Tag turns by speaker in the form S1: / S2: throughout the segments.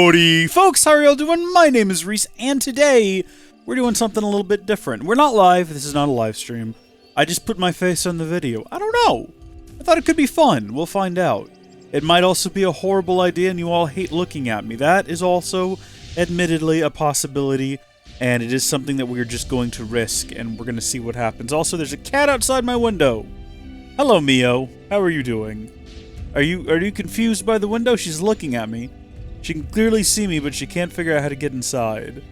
S1: Howdy folks, how are y'all doing? My name is Reese, and today we're doing something a little bit different. We're not live, this is not a live stream. I just put my face on the video. I don't know. I thought it could be fun. We'll find out. It might also be a horrible idea and you all hate looking at me. That is also, admittedly, a possibility, and it is something that we're just going to risk, and we're going to see what happens. Also, there's a cat outside my window. Hello, Mio. How are you doing? Are you confused by the window? She's looking at me. She can clearly see me, but she can't figure out how to get inside.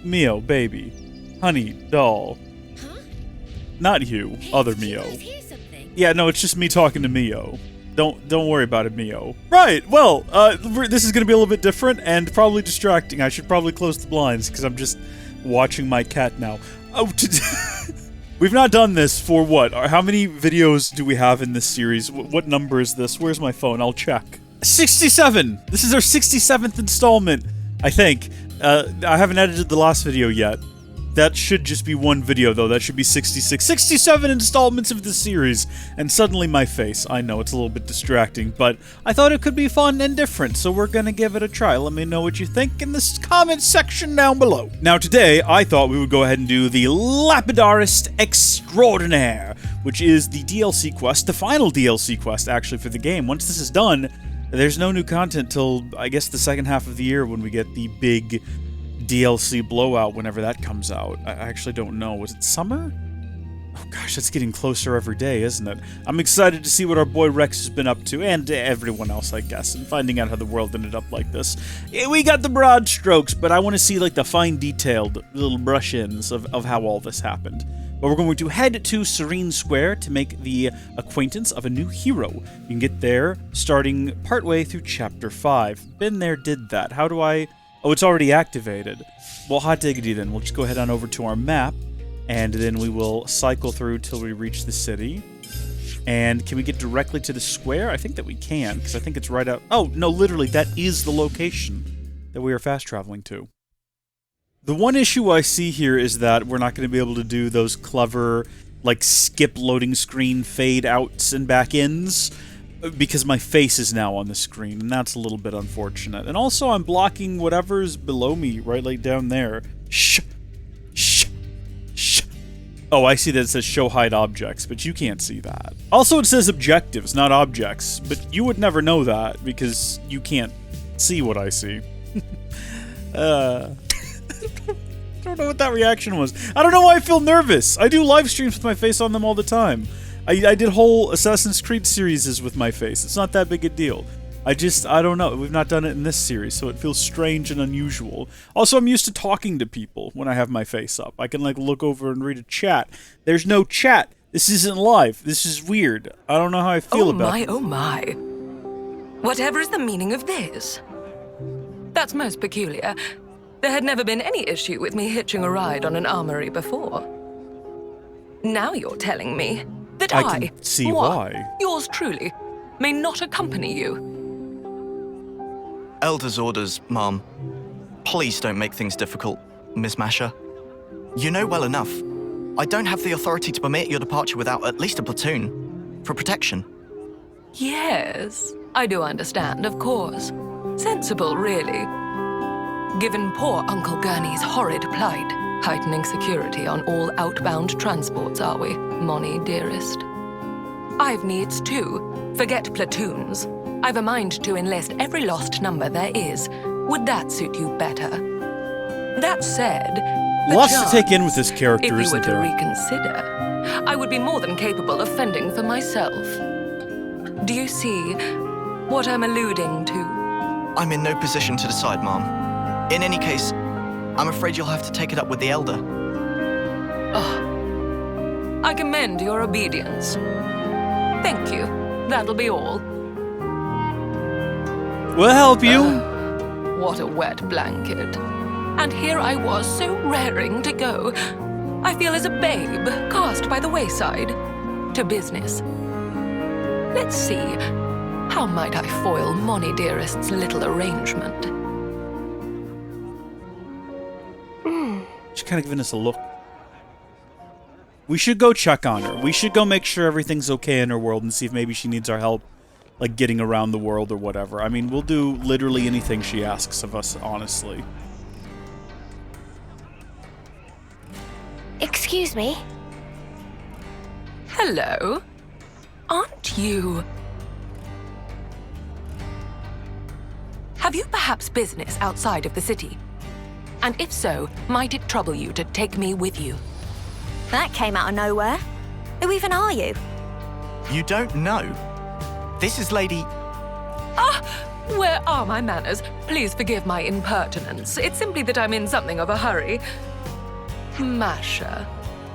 S1: Mio, baby. Honey, doll.
S2: Huh?
S1: Not you,
S2: Hey,
S1: other
S2: did you
S1: Mio.
S2: guys hear something?
S1: Yeah, no, it's just me talking to Mio. Don't worry about it, Mio. Right, well, this is gonna be a little bit different and probably distracting. I should probably close the blinds, because I'm just watching my cat now. Oh, we've not done this for what? How many videos do we have in this series? What number is this? Where's my phone? I'll check. 67! This is our 67th installment, I think. I haven't edited the last video yet. That should just be one video, though. That should be 66. 67 installments of the series, and suddenly my face. I know, it's a little bit distracting, but I thought it could be fun and different, so we're gonna give it a try. Let me know what you think in the comment section down below. Now, today, I thought we would go ahead and do the Lapidarist Extraordinaire, which is the DLC quest, the final DLC quest, actually, for the game. Once this is done, there's no new content till, I guess, the second half of the year when we get the big DLC blowout whenever that comes out. I actually don't know. Was it summer? Oh gosh, it's getting closer every day, isn't it? I'm excited to see what our boy Rex has been up to, and everyone else, I guess, and finding out how the world ended up like this. We got the broad strokes, but I want to see, like, the fine detailed little brush-ins of how all this happened. But we're going to head to Serene Square to make the acquaintance of a new hero. You can get there starting partway through Chapter 5. Been there, did that. How do I... Oh, it's already activated. Well, hot diggity then. We'll just go head on over to our map, and then we will cycle through till we reach the city. And can we get directly to the square? I think that we can, because I think it's right out... Oh, no, literally, that is the location that we are fast-traveling to. The one issue I see here is that we're not going to be able to do those clever, like, skip loading screen fade-outs and back-ins, because my face is now on the screen, and that's a little bit unfortunate. And also, I'm blocking whatever's below me, right, like down there. Shh! Shh! Shh! Oh, I see that it says show hide objects, but you can't see that. Also, it says objectives, not objects, but you would never know that, because you can't see what I see. I don't know what that reaction was. I don't know why I feel nervous. I do live streams with my face on them all the time. I did whole Assassin's Creed series with my face. It's not that big a deal. I don't know. We've not done it in this series, so it feels strange and unusual. Also, I'm used to talking to people when I have my face up. I can, like, look over and read a chat. There's no chat. This isn't live. This is weird. I don't know how I feel about it.
S3: Oh my. Whatever is the meaning of this? That's most peculiar. There had never been any issue with me hitching a ride on an armory before. Now you're telling me that
S1: I can see why.
S3: Yours truly, may not accompany you.
S4: Elder's orders, Mom. Please don't make things difficult, Miss Masher. You know well enough. I don't have the authority to permit your departure without at least a platoon. For protection.
S3: Yes, I do understand, of course. Sensible, really. Given poor Uncle Gurney's horrid plight, heightening security on all outbound transports, are we, Moni dearest? I've needs too. Forget platoons. I've a mind to enlist every lost number there is. Would that suit you better? That said,
S1: Lots to take in with this character,
S3: if you
S1: isn't
S3: were to
S1: there?
S3: reconsider, I would be more than capable of fending for myself. Do you see what I'm alluding to?
S4: I'm in no position to decide, Mom. In any case, I'm afraid you'll have to take it up with the Elder.
S3: Oh, I commend your obedience. Thank you. That'll be all.
S1: We'll help you.
S3: What a wet blanket. And here I was, so raring to go. I feel as a babe cast by the wayside. To business. Let's see. How might I foil Moni dearest's little arrangement?
S1: She's kind of giving us a look. We should go check on her. We should go make sure everything's okay in her world and see if maybe she needs our help like getting around the world or whatever. I mean, we'll do literally anything she asks of us, honestly.
S2: Excuse me?
S3: Hello? Aren't you... Have you perhaps business outside of the city? And if so, might it trouble you to take me with you?
S2: That came out of nowhere. Who even are you?
S4: You don't know? This is Lady...
S3: Where are my manners? Please forgive my impertinence. It's simply that I'm in something of a hurry. Masha.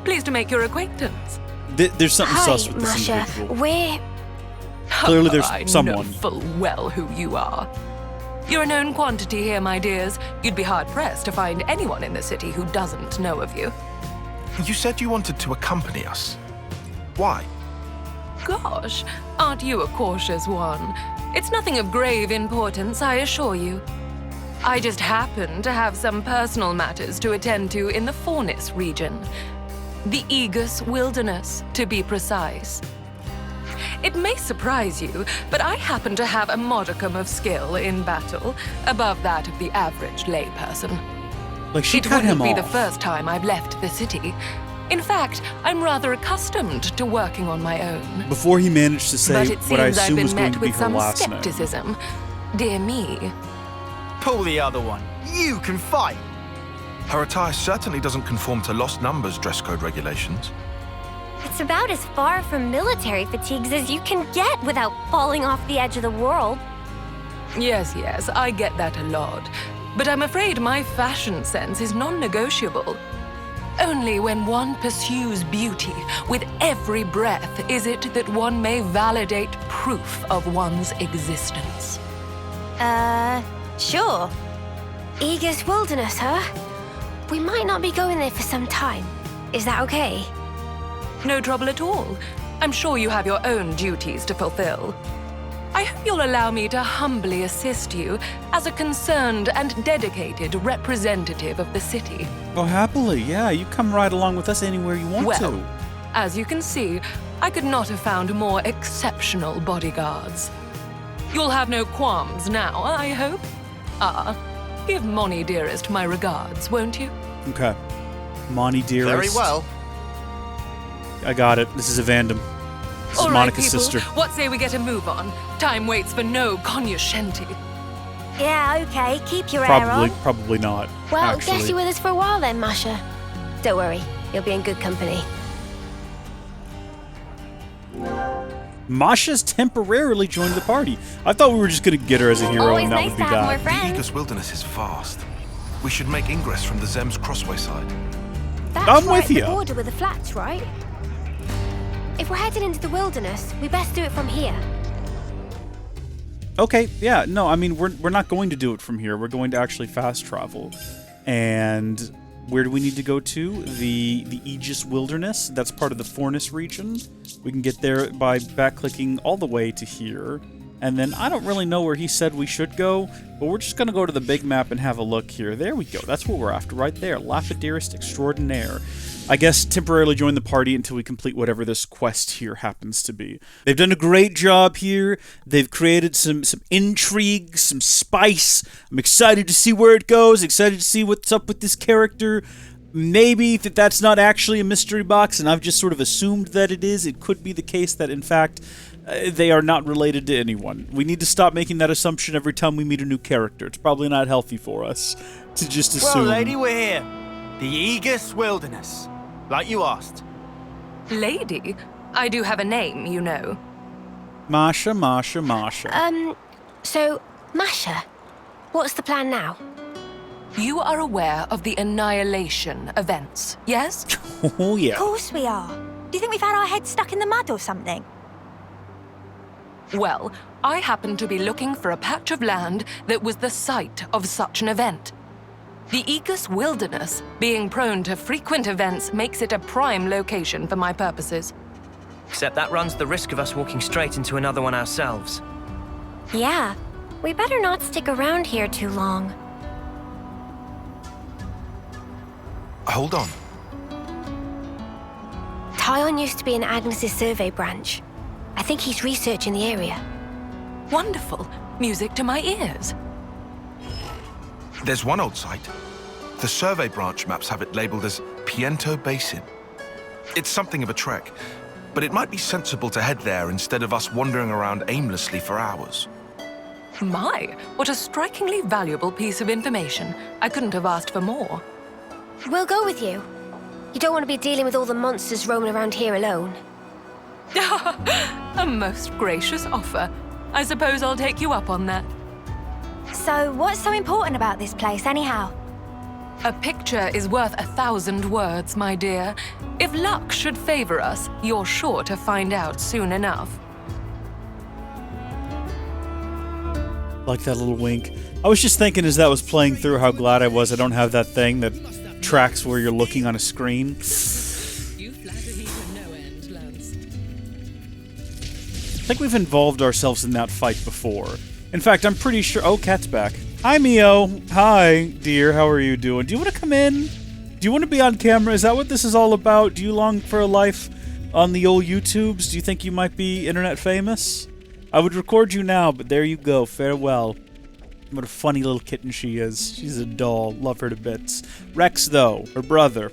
S3: Pleased to make your acquaintance.
S1: There's something
S2: Hi,
S1: sus with this
S2: Masha.
S1: individual.
S2: We're...
S1: Clearly there's
S3: I
S1: someone.
S3: know full well who you are. You're a known quantity here, my dears. You'd be hard-pressed to find anyone in the city who doesn't know of you.
S5: You said you wanted to accompany us. Why?
S3: Gosh, aren't you a cautious one? It's nothing of grave importance, I assure you. I just happen to have some personal matters to attend to in the Furnace region. The Aegis Wilderness, to be precise. It may surprise you, but I happen to have a modicum of skill in battle, above that of the average layperson.
S1: Like, she
S3: It
S1: cut him
S3: wouldn't be
S1: off.
S3: the first time I've left the city. In fact, I'm rather accustomed to working on my own.
S1: Before he managed to say
S3: But it
S1: what I
S3: seems I've
S1: assume
S3: been
S1: was going
S3: met
S1: to be
S3: with
S1: her
S3: some
S1: last name.
S3: skepticism. Dear me.
S6: Pull the other one. You can fight.
S5: Her attire certainly doesn't conform to Lost Numbers dress code regulations.
S2: It's about as far from military fatigues as you can get without falling off the edge of the world.
S3: Yes, I get that a lot. But I'm afraid my fashion sense is non-negotiable. Only when one pursues beauty with every breath is it that one may validate proof of one's existence.
S2: Sure. Aegis Wilderness, huh? We might not be going there for some time. Is that okay?
S3: No trouble at all. I'm sure you have your own duties to fulfill. I hope you'll allow me to humbly assist you as a concerned and dedicated representative of the city.
S1: Oh, happily, yeah. You come right along with us anywhere you want
S3: Well,
S1: to.
S3: as you can see, I could not have found more exceptional bodyguards. You'll have no qualms now, I hope? Give Moni Dearest my regards, won't you?
S1: Okay. Moni Dearest.
S6: Very well.
S1: I got it. This is a Vandam. This
S3: All
S1: is
S3: right,
S1: Monica's
S3: people,
S1: sister.
S3: what say we get a move on? Time waits for no cognoscenti.
S2: Yeah, okay. Keep your hair on.
S1: Probably not.
S2: Well,
S1: actually.
S2: guess you're with us for a while then, Masha. Don't worry. You'll be in good company.
S1: Masha's temporarily joined the party. I thought we were just going to get her as a hero
S2: Always
S1: and that
S2: nice
S1: would be
S2: to have more
S1: that.
S5: The
S2: friends.
S5: Aegis Wilderness is vast. We should make ingress from the Zem's Crossway side.
S2: That's
S1: I'm
S2: right
S1: with
S2: at the
S1: ya.
S2: border with the flats, right? If we're heading into the wilderness, we best do it from here.
S1: Okay, yeah, no, I mean, we're not going to do it from here. We're going to actually fast travel. And where do we need to go to? The Aegis Wilderness. That's part of the Furnace region. We can get there by back-clicking all the way to here. And then I don't really know where he said we should go, but we're just going to go to the big map and have a look here. There we go. That's what we're after right there. Lapidarist Extraordinaire. I guess temporarily join the party until we complete whatever this quest here happens to be. They've done a great job here. They've created some intrigue, some spice. I'm excited to see where it goes, excited to see what's up with this character. Maybe that's not actually a mystery box, and I've just sort of assumed that it is. It could be the case that, in fact, they are not related to anyone. We need to stop making that assumption every time we meet a new character. It's probably not healthy for us to just assume.
S6: Well, lady, we're here. The Aegis Wilderness. Like you asked.
S3: Lady, I do have a name, you know.
S1: Masha.
S2: So, Masha, what's the plan now?
S3: You are aware of the Annihilation events, yes?
S1: Oh, yeah.
S7: Of course we are. Do you think we've had our heads stuck in the mud or something?
S3: Well, I happen to be looking for a patch of land that was the site of such an event. The Aegis Wilderness, being prone to frequent events, makes it a prime location for my purposes.
S8: Except that runs the risk of us walking straight into another one ourselves.
S2: Yeah, we better not stick around here too long.
S5: Hold on.
S2: Tyon used to be in Agnes's survey branch. I think he's researching the area.
S3: Wonderful. Music to my ears.
S5: There's one old site. The survey branch maps have it labeled as Piento Basin. It's something of a trek, but it might be sensible to head there instead of us wandering around aimlessly for hours.
S3: My, what a strikingly valuable piece of information. I couldn't have asked for more.
S2: We'll go with you. You don't want to be dealing with all the monsters roaming around here alone.
S3: A most gracious offer. I suppose I'll take you up on that.
S7: So, what's so important about this place, anyhow?
S3: A picture is worth 1,000 words, my dear. If luck should favor us, you're sure to find out soon enough.
S1: Like that little wink. I was just thinking as that was playing through how glad I was I don't have that thing that tracks where you're looking on a screen.
S9: You flatter me to no end, Lance.
S1: I think we've involved ourselves in that fight before. In fact, I'm pretty sure... Oh, Cat's back. Hi, Mio. Hi, dear. How are you doing? Do you want to come in? Do you want to be on camera? Is that what this is all about? Do you long for a life on the old YouTubes? Do you think you might be internet famous? I would record you now, but there you go. Farewell. What a funny little kitten she is. She's a doll. Love her to bits. Rex, though, her brother.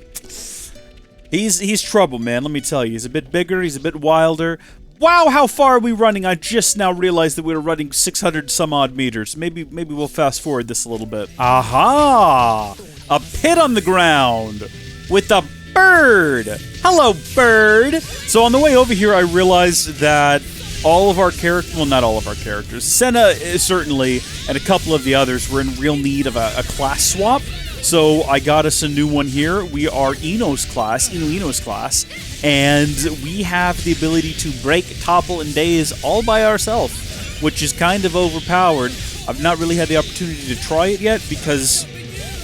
S1: He's trouble, man. Let me tell you. He's a bit bigger. He's a bit wilder. Wow, how far are we running? I just now realized that we were running 600 some odd meters. Maybe we'll fast forward this a little bit. Aha! A pit on the ground with a bird. Hello, bird. So on the way over here, I realized that all of our characters, well, not all of our characters, Senna certainly, and a couple of the others were in real need of a class swap. So I got us a new one here. We are Ino's class, Ino's class, and we have the ability to break, topple, and daze all by ourselves, which is kind of overpowered. I've not really had the opportunity to try it yet because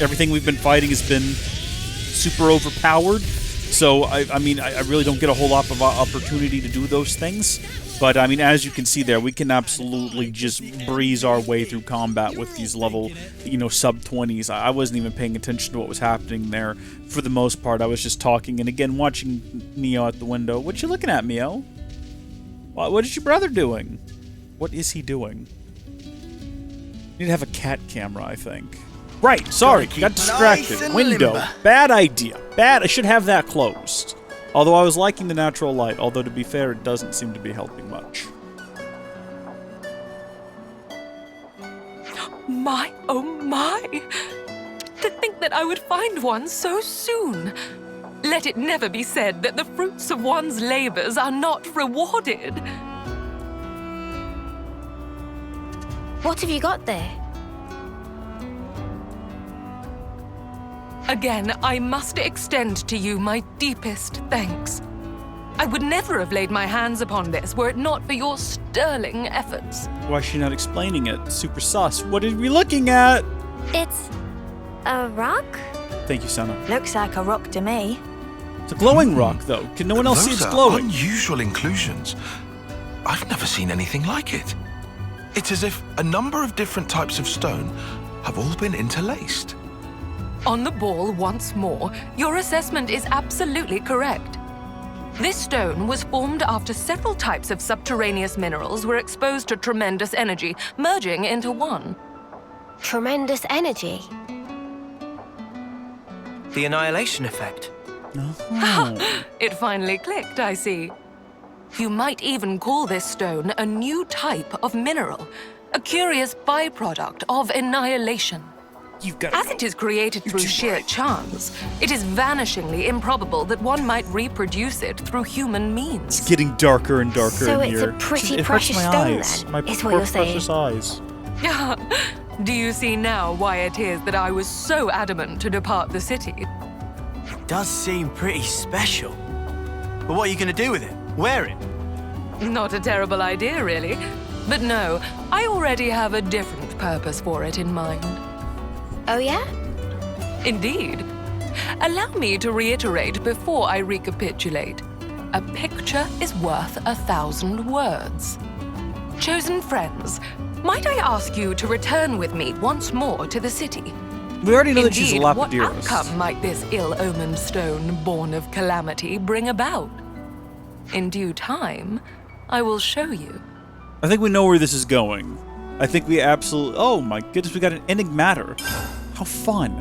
S1: everything we've been fighting has been super overpowered. So, I mean, I really don't get a whole lot of opportunity to do those things. But, I mean, as you can see there, we can absolutely just breeze our way through combat with these level, sub-20s. I wasn't even paying attention to what was happening there for the most part. I was just talking and, again, watching Mio at the window. What you looking at, Mio? What is your brother doing? What is he doing? You need to have a cat camera, I think. Right, sorry, got distracted.
S6: Nice
S1: Window.
S6: limber.
S1: Bad idea. Bad. I should have that closed. Although I was liking the natural light, although to be fair, it doesn't seem to be helping much.
S3: My, oh my! To think that I would find one so soon! Let it never be said that the fruits of one's labors are not rewarded!
S2: What have you got there?
S3: Again, I must extend to you my deepest thanks. I would never have laid my hands upon this were it not for your sterling efforts.
S1: Why is she not explaining it? Super sus. What are we looking at?
S2: It's a rock?
S1: Thank you, Senna.
S7: Looks like a rock to me.
S1: It's a glowing rock, though. Can no one else see
S5: Those
S1: it's
S5: are
S1: glowing?
S5: unusual inclusions. I've never seen anything like it. It's as if a number of different types of stone have all been interlaced.
S3: On the ball once more, your assessment is absolutely correct. This stone was formed after several types of subterraneous minerals were exposed to tremendous energy, merging into one.
S2: Tremendous energy.
S8: The annihilation effect.
S3: It finally clicked, I see. You might even call this stone a new type of mineral, a curious byproduct of annihilation.
S1: You've got
S3: As it is created through sheer chance, it is vanishingly improbable that one might reproduce it through human means.
S1: It's getting darker and darker
S2: So
S1: in
S2: it's
S1: here.
S2: a pretty
S1: It hurts
S2: precious
S1: my
S2: stone,
S1: eyes.
S2: then,
S1: My
S2: is
S1: poor
S2: what you're saying.
S1: precious eyes.
S3: Do you see now why it is that I was so adamant to depart the city?
S6: Does seem pretty special. But what are you going to do with it? Wear it?
S3: Not a terrible idea, really. But no, I already have a different purpose for it in mind.
S2: Oh, yeah?
S3: Indeed. Allow me to reiterate before I recapitulate. A picture is worth 1,000 words. Chosen friends, might I ask you to return with me once more to the city?
S1: We already know that she's a
S3: Indeed, what
S1: Lapidarist.
S3: outcome might this ill-omened stone, born of calamity, bring about? In due time, I will show you.
S1: I think we know where this is going. I think we absolutely... Oh my goodness, we got an enigmator. How fun.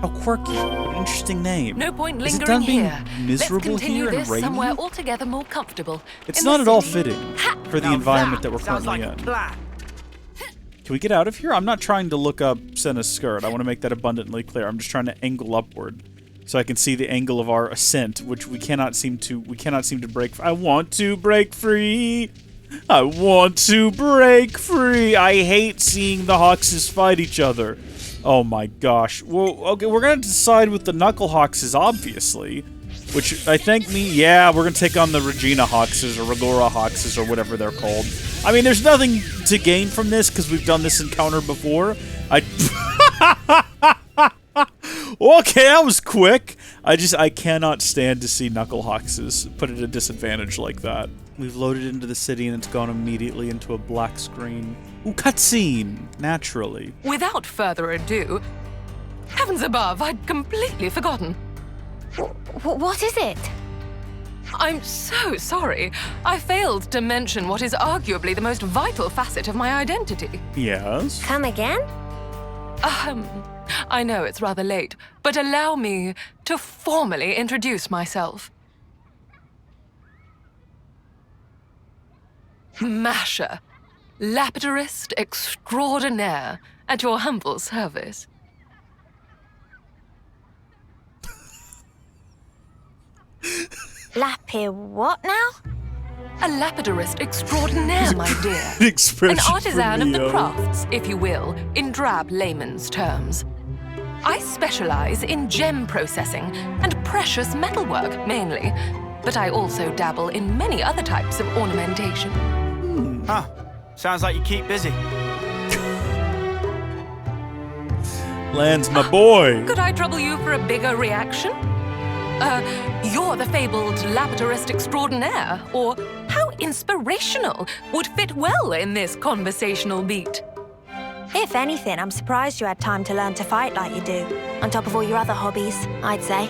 S1: How quirky. What an interesting name.
S3: No point
S1: Is it
S3: lingering
S1: done being
S3: here.
S1: miserable
S3: Let's continue
S1: here and
S3: this
S1: rainy?
S3: somewhere altogether more comfortable.
S1: It's
S3: in
S1: not
S3: the
S1: at all
S3: city.
S1: fitting for the environment that we're currently in. Can we get out of here? I'm not trying to look up Senna's skirt. I want to make that abundantly clear. I'm just trying to angle upward so I can see the angle of our ascent, which we cannot seem to break. I want to break free. I want to break free. I hate seeing the Hawkses fight each other. Oh my gosh. Well, okay, we're gonna decide with the Knuckle Hawkses, obviously. Which I think yeah, we're gonna take on the Regina Hawkses or Regora Hawkses or whatever they're called. I mean, there's nothing to gain from this because we've done this encounter before. Okay, that was quick. I cannot stand to see Knuckle Hawkses put at a disadvantage like that. We've loaded into the city and it's gone immediately into a black screen. Ooh, cutscene! Naturally.
S3: Without further ado, heavens above, I'd completely forgotten.
S2: What is it?
S3: I'm so sorry. I failed to mention what is arguably the most vital facet of my identity.
S1: Yes?
S2: Come again?
S3: I know it's rather late, but allow me to formally introduce myself. Masha, Lapidarist Extraordinaire, at your humble service.
S7: What now?
S3: A Lapidarist Extraordinaire, my dear.
S1: Expression
S3: An artisan of the
S1: from
S3: crafts, if you will, in drab layman's terms. I specialize in gem processing and precious metalwork, mainly, but I also dabble in many other types of ornamentation.
S6: Huh. Sounds like you keep busy.
S1: Lance, my boy.
S3: Could I trouble you for a bigger reaction? You're the fabled Lapidarist Extraordinaire, or how inspirational would fit well in this conversational beat.
S7: If anything, I'm surprised you had time to learn to fight like you do, on top of all your other hobbies, I'd say.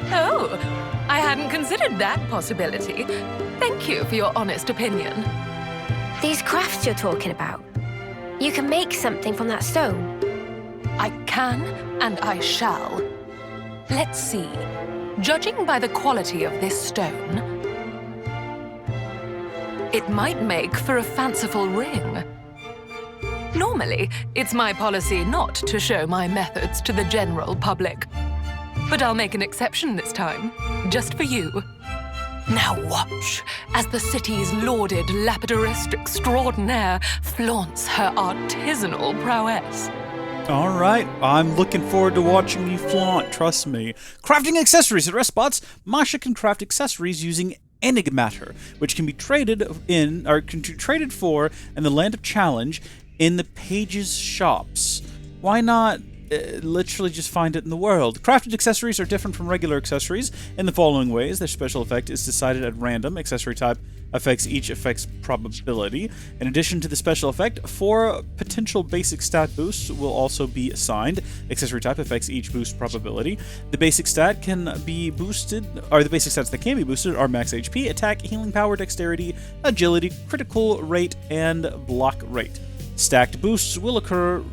S3: Oh, I hadn't considered that possibility. Thank you for your honest opinion.
S2: These crafts you're talking about. You can make something from that stone.
S3: I can, and I shall. Let's see. Judging by the quality of this stone, it might make for a fanciful ring. Normally, it's my policy not to show my methods to the general public. But I'll make an exception this time, just for you. Now watch as the city's lauded Lapidarist Extraordinaire flaunts her artisanal prowess.
S1: All right, I'm looking forward to watching you flaunt, trust me. Crafting accessories at rest spots. Masha can craft accessories using enigmatter, which can be traded for in the Land of Challenge in the Page's shops. Why not literally just find it in the world? Crafted accessories are different from regular accessories in the following ways. Their special effect is decided at random. Accessory type affects each effect's probability. In addition to the special effect, 4 potential basic stat boosts will also be assigned. Accessory type affects each boost probability. The basic stat can be boosted, or the basic stats that can be boosted are max HP, attack, healing power, dexterity, agility, critical rate, and block rate. Stacked boosts will confer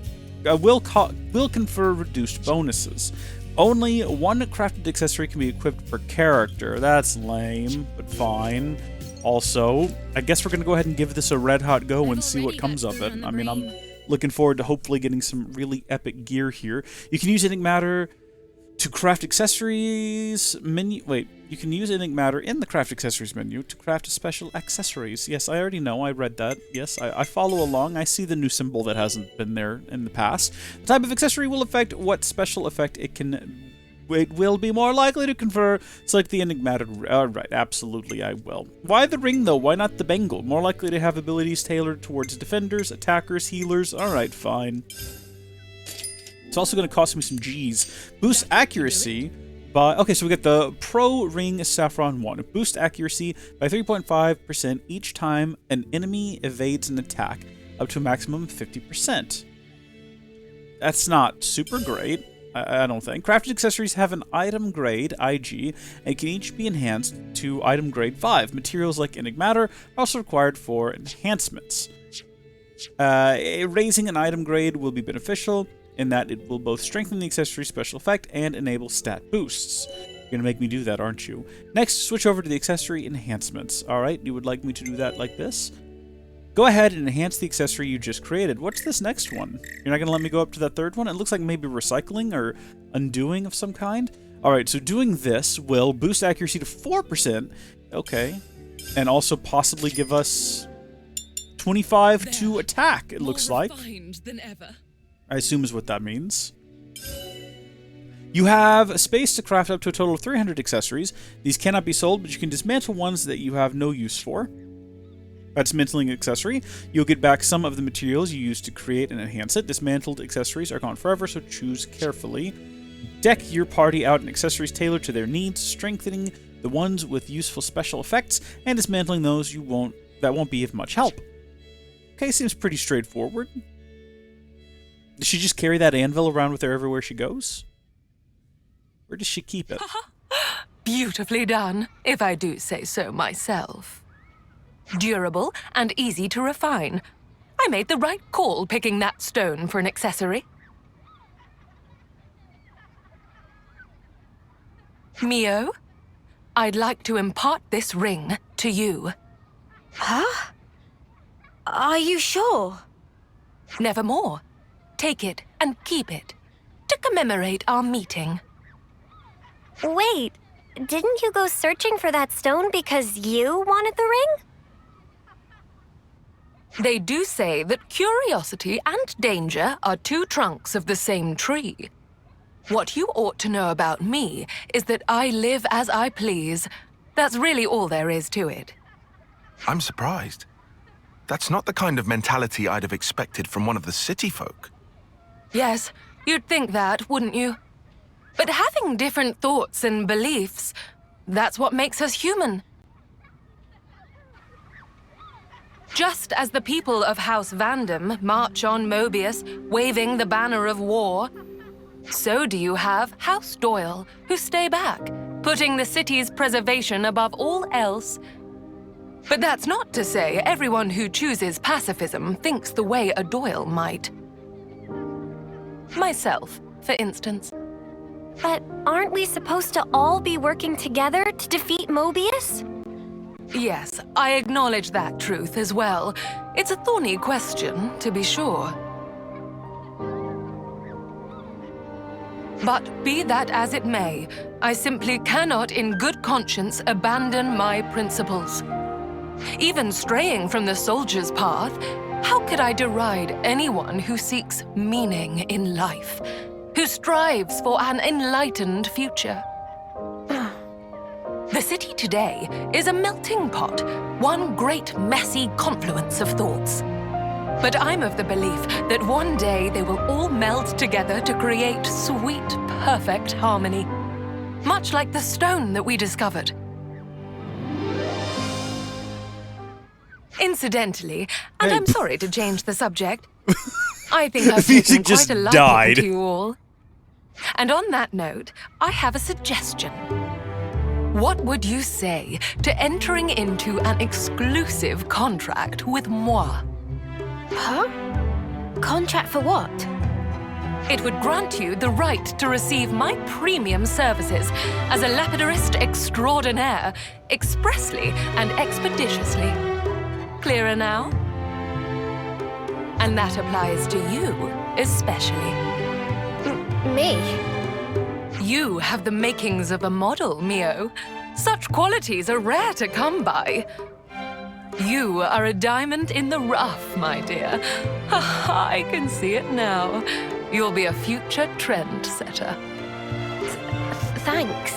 S1: reduced bonuses. Only one crafted accessory can be equipped per character. That's lame, but fine. Also, I guess we're going to go ahead and give this a red-hot go and see what comes of it. I mean, I'm looking forward to hopefully getting some really epic gear here. You can use enigmatter to craft accessories menu. Wait, you can use enigmatter in the craft accessories menu to craft special accessories. Yes, I already know. I read that. Yes, I follow along. I see the new symbol that hasn't been there in the past. The type of accessory will affect what special effect it will be more likely to confer. Select the enigmatic. Alright, absolutely I will. Why the ring though? Why not the bangle? More likely to have abilities tailored towards defenders, attackers, healers. Alright, fine. It's also going to cost me some G's. Boost accuracy by... Okay, so we get the Pro Ring Saffron 1. Boost accuracy by 3.5% each time an enemy evades an attack, up to a maximum of 50%. That's not super great. I don't think. Crafted accessories have an item grade, IG, and can each be enhanced to item grade 5. Materials like enigmatter are also required for enhancements. Raising an item grade will be beneficial in that it will both strengthen the accessory special effect and enable stat boosts. You're going to make me do that, aren't you? Next, switch over to the accessory enhancements. Alright, you would like me to do that like this? Go ahead and enhance the accessory you just created. What's this next one? You're not going to let me go up to that third one? It looks like maybe recycling or undoing of some kind. Alright, so doing this will boost accuracy to 4%. Okay. And also possibly give us 25 to attack, it looks like.
S9: Than ever.
S1: I assume is what that means. You have a space to craft up to a total of 300 accessories. These cannot be sold, but you can dismantle ones that you have no use for. By dismantling an accessory, you'll get back some of the materials you used to create and enhance it. Dismantled accessories are gone forever, so choose carefully. Deck your party out in accessories tailored to their needs, strengthening the ones with useful special effects, and dismantling those that won't be of much help. Okay, seems pretty straightforward. Does she just carry that anvil around with her everywhere she goes? Where does she keep it?
S3: Beautifully done, if I do say so myself. Durable and easy to refine. I made the right call picking that stone for an accessory. Mio, I'd like to impart this ring to you.
S2: Huh? Are you sure?
S3: Nevermore. Take it and keep it to commemorate our meeting.
S7: Wait, didn't you go searching for that stone because you wanted the ring?
S3: They do say that curiosity and danger are two trunks of the same tree. What you ought to know about me is that I live as I please. That's really all there is to it.
S5: I'm surprised. That's not the kind of mentality I'd have expected from one of the city folk.
S3: Yes, you'd think that, wouldn't you? But having different thoughts and beliefs, that's what makes us human. Just as the people of House Vandam march on Mobius, waving the banner of war, so do you have House Doyle, who stay back, putting the city's preservation above all else. But that's not to say everyone who chooses pacifism thinks the way a Doyle might. Myself, for instance.
S7: But aren't we supposed to all be working together to defeat Mobius?
S3: Yes, I acknowledge that truth as well. It's a thorny question, to be sure. But be that as it may, I simply cannot in good conscience abandon my principles. Even straying from the soldier's path, how could I deride anyone who seeks meaning in life, who strives for an enlightened future? The city today is a melting pot, one great messy confluence of thoughts. But I'm of the belief that one day they will all meld together to create sweet, perfect harmony, much like the stone that we discovered. Incidentally, and I'm sorry to change the subject, I think I've taken quite a liking to you all. And on that note, I have a suggestion. What would you say to entering into an exclusive contract with moi?
S2: Huh? Contract for what?
S3: It would grant you the right to receive my premium services as a Lapidarist Extraordinaire, expressly and expeditiously. Clearer now? And that applies to you, especially.
S2: Me?
S3: You have the makings of a model, Mio. Such qualities are rare to come by. You are a diamond in the rough, my dear. I can see it now. You'll be a future trendsetter.
S2: Thanks,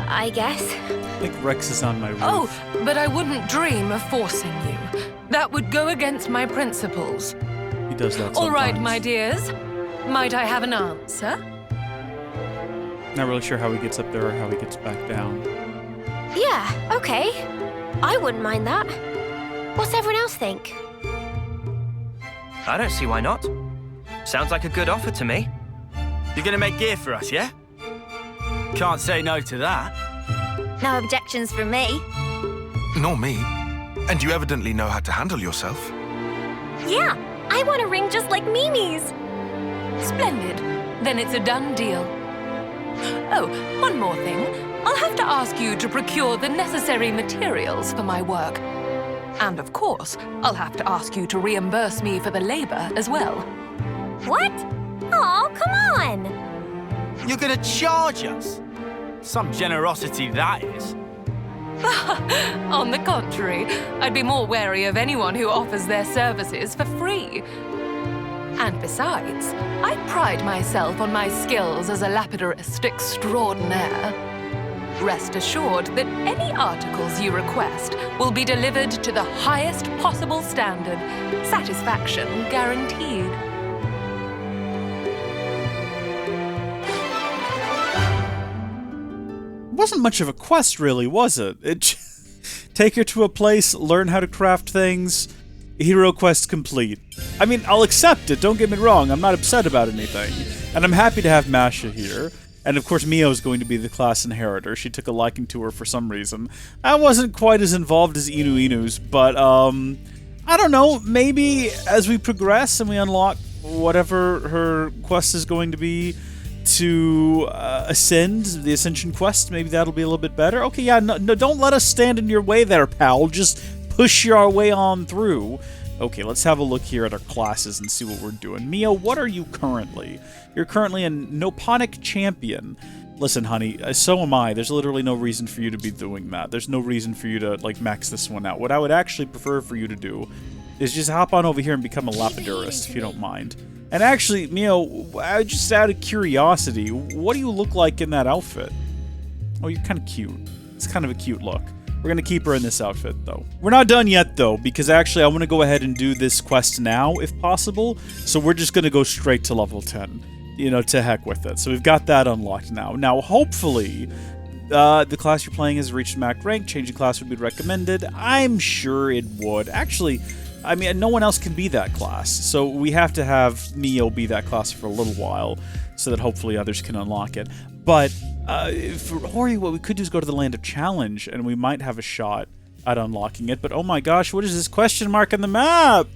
S2: I guess.
S1: I think Rex is on my roof.
S3: Oh, but I wouldn't dream of forcing you. That would go against my principles.
S1: He does that sometimes.
S3: All right, my dears. Might I have an answer?
S1: Not really sure how he gets up there or how he gets back down.
S2: Yeah, okay. I wouldn't mind that. What's everyone else think?
S8: I don't see why not. Sounds like a good offer to me.
S6: You're gonna make gear for us, yeah? Can't say no to that.
S7: No objections from me.
S5: Nor me. And you evidently know how to handle yourself.
S7: Yeah, I want a ring just like Mimi's.
S3: Splendid. Then it's a done deal. Oh, one more thing. I'll have to ask you to procure the necessary materials for my work. And of course, I'll have to ask you to reimburse me for the labor as well.
S7: What? Oh, come on!
S6: You're gonna charge us? Some generosity, that is.
S3: On the contrary, I'd be more wary of anyone who offers their services for free. And besides, I pride myself on my skills as a Lapidarist Extraordinaire. Rest assured that any articles you request will be delivered to the highest possible standard. Satisfaction guaranteed.
S1: Wasn't much of a quest, really, was it? Take her to a place, learn how to craft things. Hero quest complete. I mean, I'll accept it, don't get me wrong, I'm not upset about anything. And I'm happy to have Masha here. And of course, Mio's going to be the class inheritor. She took a liking to her for some reason. I wasn't quite as involved as Inu's, but, I don't know, maybe as we progress and we unlock whatever her quest is going to be to ascend, the Ascension quest, maybe that'll be a little bit better. Okay, yeah, no, don't let us stand in your way there, pal. Just push your way on through. Okay, let's have a look here at our classes and see what we're doing. Mio, what are you currently? You're currently a Noponic champion. Listen, honey, so am I. There's literally no reason for you to be doing that. There's no reason for you to, like, max this one out. What I would actually prefer for you to do is just hop on over here and become a Lapidarist, if you don't mind. And actually, Mio, just out of curiosity, what do you look like in that outfit? Oh, you're kind of cute. It's kind of a cute look. We're going to keep her in this outfit, though. We're not done yet, though, because actually I want to go ahead and do this quest now, if possible. So we're just going to go straight to level 10. You know, to heck with it. So we've got that unlocked now. Now, hopefully, the class you're playing has reached max rank. Changing class would be recommended. I'm sure it would. Actually, I mean, no one else can be that class. So we have to have Mio be that class for a little while so that hopefully others can unlock it. But for Hori, what we could do is go to the Land of Challenge, and we might have a shot at unlocking it. But oh my gosh, what is this question mark on the map?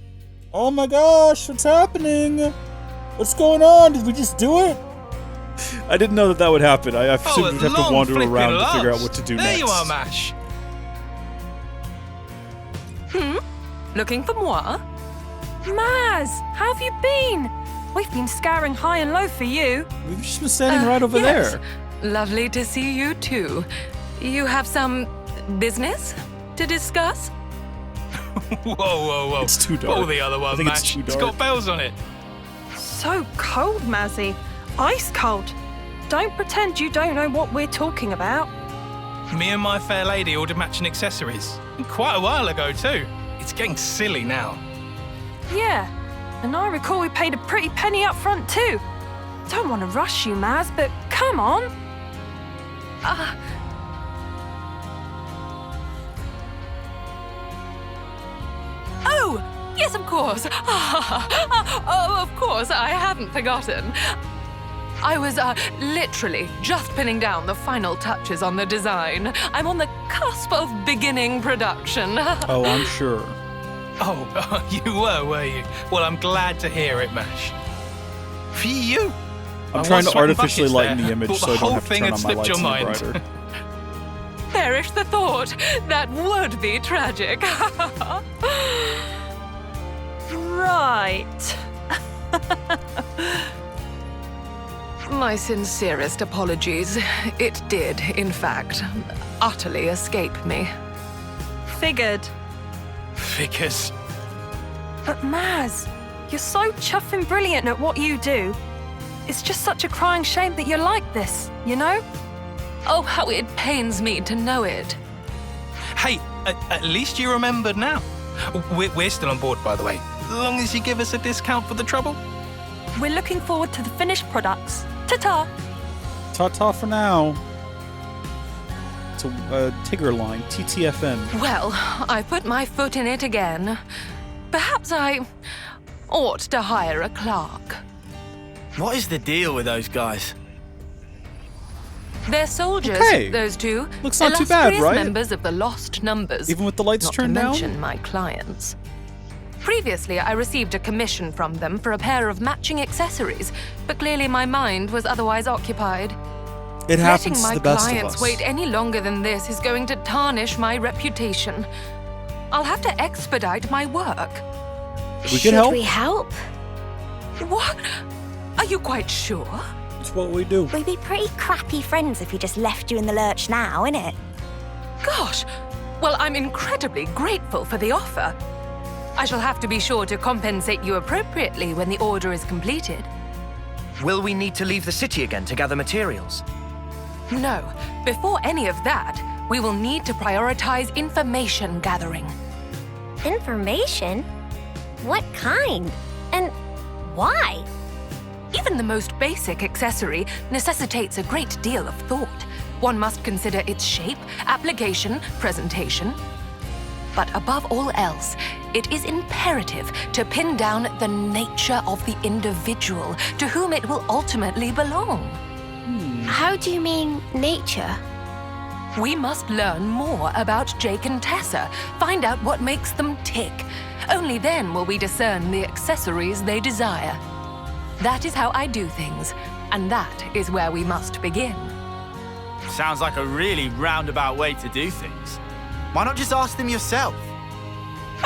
S1: Oh my gosh, what's happening? What's going on? Did we just do it? I didn't know that would happen. I assumed we'd have to wander around to figure out what to do next.
S8: There you are, Mash.
S3: Looking for moi?
S10: Maz, how have you been? We've been scouring high and low for you.
S1: We've just been standing right over
S3: yes.
S1: there.
S3: Lovely to see you too. You have some business to discuss?
S8: Whoa.
S1: It's too dark.
S8: Pull the other one,
S1: I think
S8: Mash.
S1: it's too
S8: It's
S1: dark.
S8: got bells on it.
S10: So cold, Mazzy. Ice cold. Don't pretend you don't know what we're talking about.
S8: Me and my fair lady ordered matching accessories. Quite a while ago, too. It's getting silly now.
S10: Yeah, and I recall we paid a pretty penny up front too. Don't want to rush you, Maz, but come on.
S3: Oh, yes, of course. Oh, of course, I hadn't forgotten. I was literally just pinning down the final touches on the design. I'm on the cusp of beginning production.
S1: Oh, I'm sure.
S8: Oh, you were you? Well, I'm glad to hear it, Mash. For you.
S1: I'm trying to artificially lighten the image so I don't have to turn on my lights any
S8: mind.
S1: brighter.
S3: Perish the thought. That would be tragic.
S10: Right.
S3: My sincerest apologies. It did, in fact, utterly escape me.
S10: Figured.
S8: Figures.
S10: But Maz, you're so chuffing brilliant at what you do. It's just such a crying shame that you're like this, you know?
S3: Oh, how it pains me to know it.
S8: Hey, at least you remembered now. We're still on board, by the way. As long as you give us a discount for the trouble.
S10: We're looking forward to the finished products. Ta-ta!
S1: Ta-ta for now. It's a Tigger line, TTFN.
S3: Well, I put my foot in it again. Perhaps I ought to hire a clerk.
S6: What is the deal with those guys?
S3: They're soldiers,
S1: Okay.
S3: those two.
S1: Looks not too bad,
S3: Illustrious
S1: right?
S3: members of the Lost Numbers.
S1: Even with the lights
S3: not
S1: turned
S3: to
S1: down?
S3: mention my clients. Previously, I received a commission from them for a pair of matching accessories, but clearly my mind was otherwise occupied.
S1: It happens
S3: Letting
S1: to
S3: my
S1: the best of
S3: clients
S1: us.
S3: wait any longer than this is going to tarnish my reputation. I'll have to expedite my work.
S1: We can help.
S2: Should we help?
S3: What? Are you quite sure?
S1: That's what we do.
S7: We'd be pretty crappy friends if we just left you in the lurch now, innit?
S3: Gosh! Well, I'm incredibly grateful for the offer. I shall have to be sure to compensate you appropriately when the order is completed.
S11: Will we need to leave the city again to gather materials?
S3: No, before any of that, we will need to prioritize information gathering.
S2: Information? What kind? And why?
S3: Even the most basic accessory necessitates a great deal of thought. One must consider its shape, application, presentation. But above all else, it is imperative to pin down the nature of the individual to whom it will ultimately belong.
S2: How do you mean nature?
S3: We must learn more about Jake and Tessa, find out what makes them tick. Only then will we discern the accessories they desire. That is how I do things, and that is where we must begin.
S6: Sounds like a really roundabout way to do things. Why not just ask them yourself?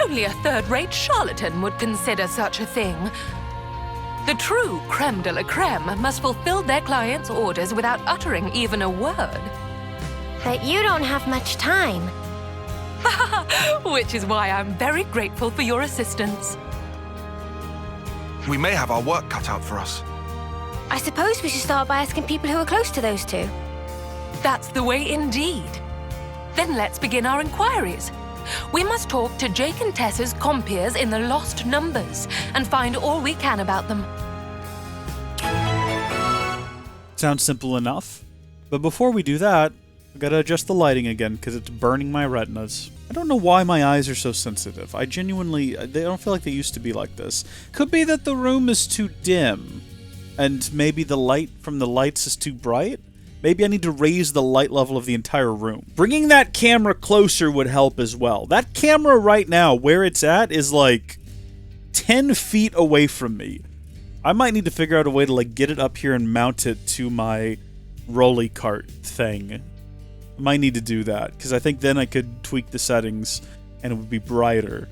S3: Only a third-rate charlatan would consider such a thing. The true creme de la creme must fulfill their clients' orders without uttering even a word.
S2: But you don't have much time.
S3: Which is why I'm very grateful for your assistance.
S5: We may have our work cut out for us.
S2: I suppose we should start by asking people who are close to those two.
S3: That's the way indeed. Then let's begin our inquiries. We must talk to Jake and Tessa's compeers in the Lost Numbers and find all we can about them.
S1: Sounds simple enough. But before we do that, I gotta adjust the lighting again because it's burning my retinas. I don't know why my eyes are so sensitive. I don't feel like they used to be like this. Could be that the room is too dim, and maybe the light from the lights is too bright. Maybe I need to raise the light level of the entire room. Bringing that camera closer would help as well. That camera right now, where it's at, is like 10 feet away from me. I might need to figure out a way to like get it up here and mount it to my rolly cart thing. I might need to do that, because I think then I could tweak the settings and it would be brighter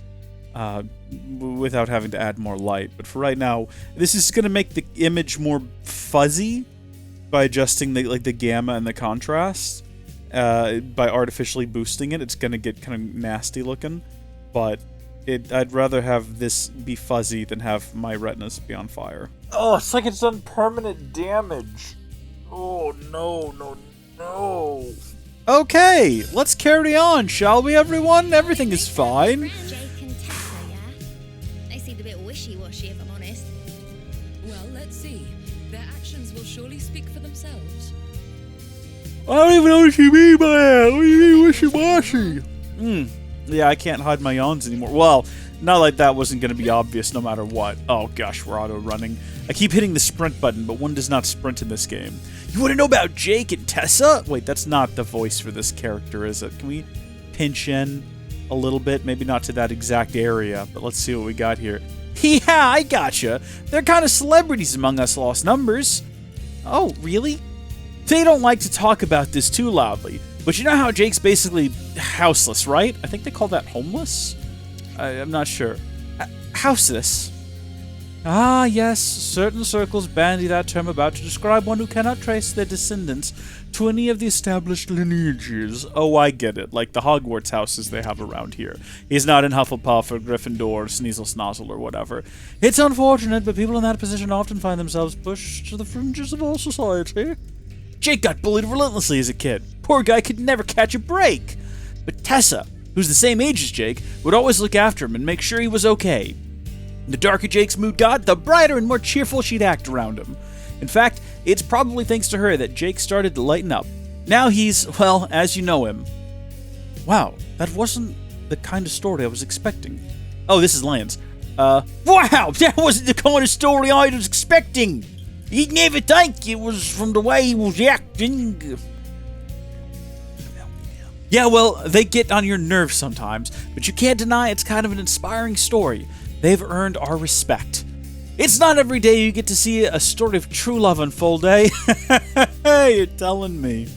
S1: without having to add more light. But for right now, this is going to make the image more fuzzy by adjusting the gamma and the contrast. By artificially boosting it, it's going to get kind of nasty looking. But I'd rather have this be fuzzy than have my retinas be on fire. Oh, it's like it's done permanent damage. Oh, no. Okay, let's carry on, shall we, everyone? Everything is fine.
S9: Jake and Tessa, yeah? They seemed a bit wishy-washy, if I'm honest. Well, let's see. Their actions will surely speak for themselves.
S1: I don't even know what you mean by that. What do you mean wishy-washy? Yeah, I can't hide my yawns anymore. Well, not like that wasn't going to be obvious no matter what. Oh gosh, we're auto-running. I keep hitting the sprint button, but one does not sprint in this game. You want to know about Jake and Tessa? Wait, that's not the voice for this character, is it? Can we pinch in a little bit? Maybe not to that exact area, but let's see what we got here. Yeah, I gotcha. They're kind of celebrities among us Lost Numbers. Oh, really? They don't like to talk about this too loudly, but you know how Jake's basically houseless, right? I think they call that homeless? I'm not sure. Houseless? Ah, yes, certain circles bandy that term about to describe one who cannot trace their descendants to any of the established lineages. Oh, I get it, like the Hogwarts houses they have around here. He's not in Hufflepuff or Gryffindor or Sneasel Snozzle or whatever. It's unfortunate, but people in that position often find themselves pushed to the fringes of all society. Jake got bullied relentlessly as a kid. Poor guy could never catch a break. But Tessa, who's the same age as Jake, would always look after him and make sure he was okay. The darker Jake's mood got, the brighter and more cheerful she'd act around him. In fact, it's probably thanks to her that Jake started to lighten up. Now he's, well, as you know him. Wow, that wasn't the kind of story I was expecting. Oh, this is Lance. Wow, that wasn't the kind of story I was expecting! He'd never think it was from the way he was acting. Yeah, well, they get on your nerves sometimes, but you can't deny it's kind of an inspiring story. They've earned our respect. It's not every day you get to see a story of true love unfold, eh? Hey, you're telling me.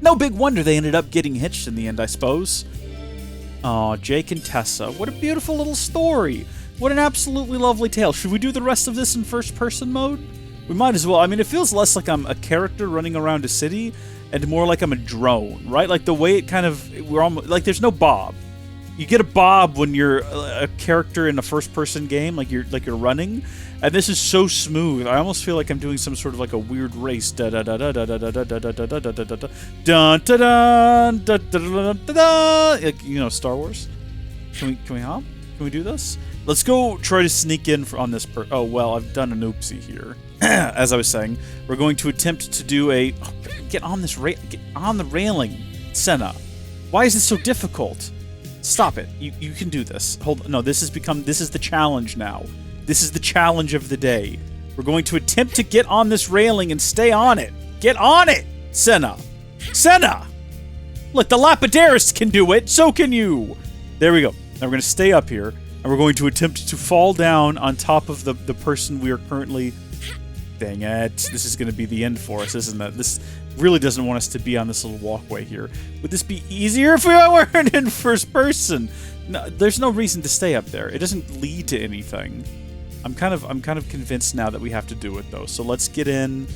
S1: No big wonder they ended up getting hitched in the end, I suppose. Aw, Jake and Tessa. What a beautiful little story. What an absolutely lovely tale. Should we do the rest of this in first-person mode? We might as well. I mean, it feels less like I'm a character running around a city and more like I'm a drone, right? Like the way it kind of... We're almost... Like, there's no Bob. You get a Bob when you're a character in a first-person game, like you're running, and this is so smooth. I almost feel like I'm doing some sort of like a weird race. Da da da da da da da da da da da da da da da da da da. Like, you know, Star Wars. Can we hop? Can we do this? Let's go try to sneak in on this. Oh well, I've done an oopsie here. As I was saying, we're going to attempt to do a get on the railing, Senna. Why is it so difficult? Stop it. You can do this. Hold on. No, this is the challenge now. This is the challenge of the day. We're going to attempt to get on this railing and stay on it. Get on it, Senna. Senna! Look, the Lapidarist can do it. So can you. There we go. Now we're going to stay up here, and we're going to attempt to fall down on top of the person we are currently... Dang it. This is going to be the end for us, isn't it? This really doesn't want us to be on this little walkway here. Would this be easier if we weren't in first person? No, there's no reason to stay up there. It doesn't lead to anything. I'm kind of convinced now that we have to do it though. So let's get in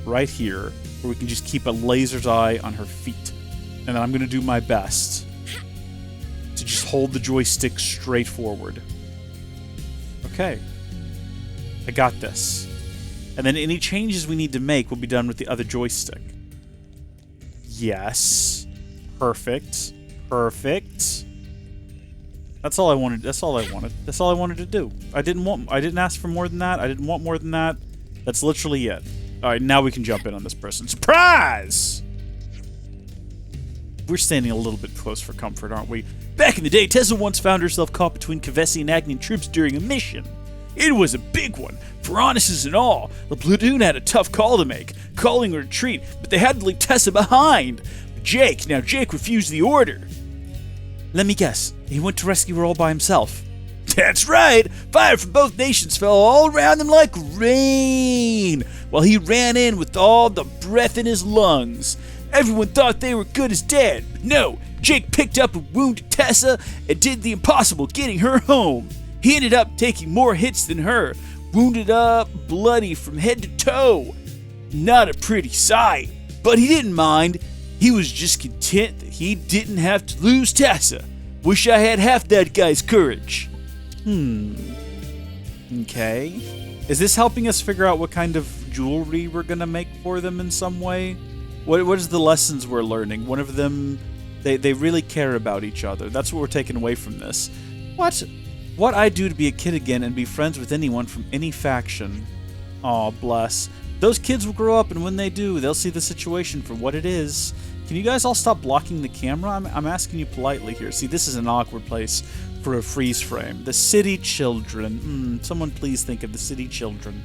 S1: right here where we can just keep a laser's eye on her feet. And then I'm going to do my best to just hold the joystick straight forward. Okay. I got this. And then any changes we need to make will be done with the other joystick. Yes. Perfect. Perfect. That's all I wanted. That's all I wanted. That's all I wanted to do. I didn't ask for more than that. I didn't want more than that. That's literally it. All right, now we can jump in on this person. Surprise! We're standing a little bit close for comfort, aren't we? Back in the day, Tessa once found herself caught between Kavesi and Agnian troops during a mission. It was a big one, Piranhas and all. The platoon had a tough call to make, calling a retreat, but they had to leave Tessa behind. Jake refused the order. Let me guess, he went to rescue her all by himself. That's right! Fire from both nations fell all around them like rain, while he ran in with all the breath in his lungs. Everyone thought they were good as dead, but no, Jake picked up and wounded Tessa and did the impossible, getting her home. He ended up taking more hits than her, wounded up, bloody from head to toe. Not a pretty sight, but he didn't mind. He was just content that he didn't have to lose Tessa. Wish I had half that guy's courage. Okay. Is this helping us figure out what kind of jewelry we're gonna make for them in some way? What is the lessons we're learning? One of them, they really care about each other. That's what we're taking away from this. What I'd do to be a kid again and be friends with anyone from any faction. Aw, bless. Those kids will grow up, and when they do, they'll see the situation for what it is. Can you guys all stop blocking the camera? I'm asking you politely here. See, this is an awkward place for a freeze frame. The city children. Someone please think of the city children.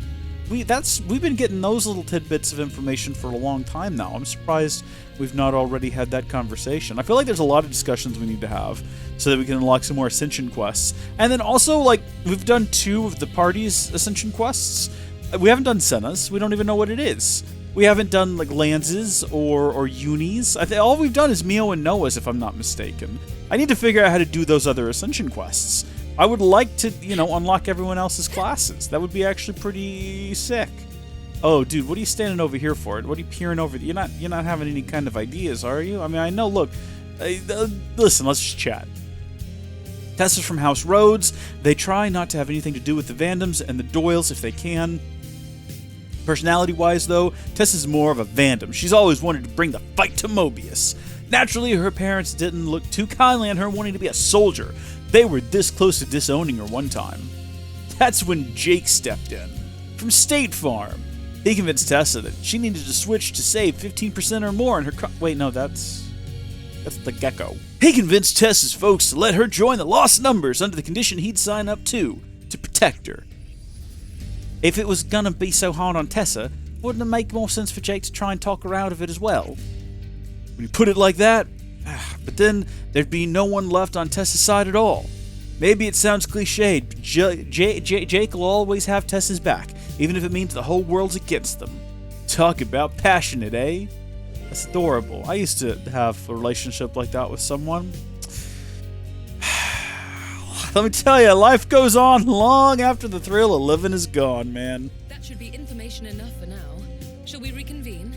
S1: We've been getting those little tidbits of information for a long time now. I'm surprised we've not already had that conversation. I feel like there's a lot of discussions we need to have so that we can unlock some more Ascension quests. And then also, like, we've done 2 of the party's Ascension quests. We haven't done Senna's. We don't even know what it is. We haven't done, like, Lance's or Uni's. All we've done is Mio and Noah's, if I'm not mistaken. I need to figure out how to do those other Ascension quests. I would like to, unlock everyone else's classes. That would be actually pretty sick. Oh, dude, what are you standing over here for? What are you peering over? You're not having any kind of ideas, are you? I mean, I know, look. Listen, let's just chat. Tessa's from House Rhodes. They try not to have anything to do with the Vandams and the Doyles if they can. Personality-wise, though, Tessa's more of a Vandam. She's always wanted to bring the fight to Mobius. Naturally, her parents didn't look too kindly on her wanting to be a soldier. They were this close to disowning her one time. That's when Jake stepped in. From State Farm. He convinced Tessa that she needed to switch to save 15% or more in her wait, no, that's the Gecko. He convinced Tessa's folks to let her join the Lost Numbers under the condition he'd sign up to protect her. If it was gonna be so hard on Tessa, wouldn't it make more sense for Jake to try and talk her out of it as well? When you put it like that, but then there'd be no one left on Tessa's side at all. Maybe it sounds cliched, but Jake will always have Tessa's back, even if it means the whole world's against them. Talk about passionate, eh? That's adorable. I used to have a relationship like that with someone. Let me tell you, life goes on long after the thrill of living is gone, man.
S9: That should be information enough for now. Shall we reconvene?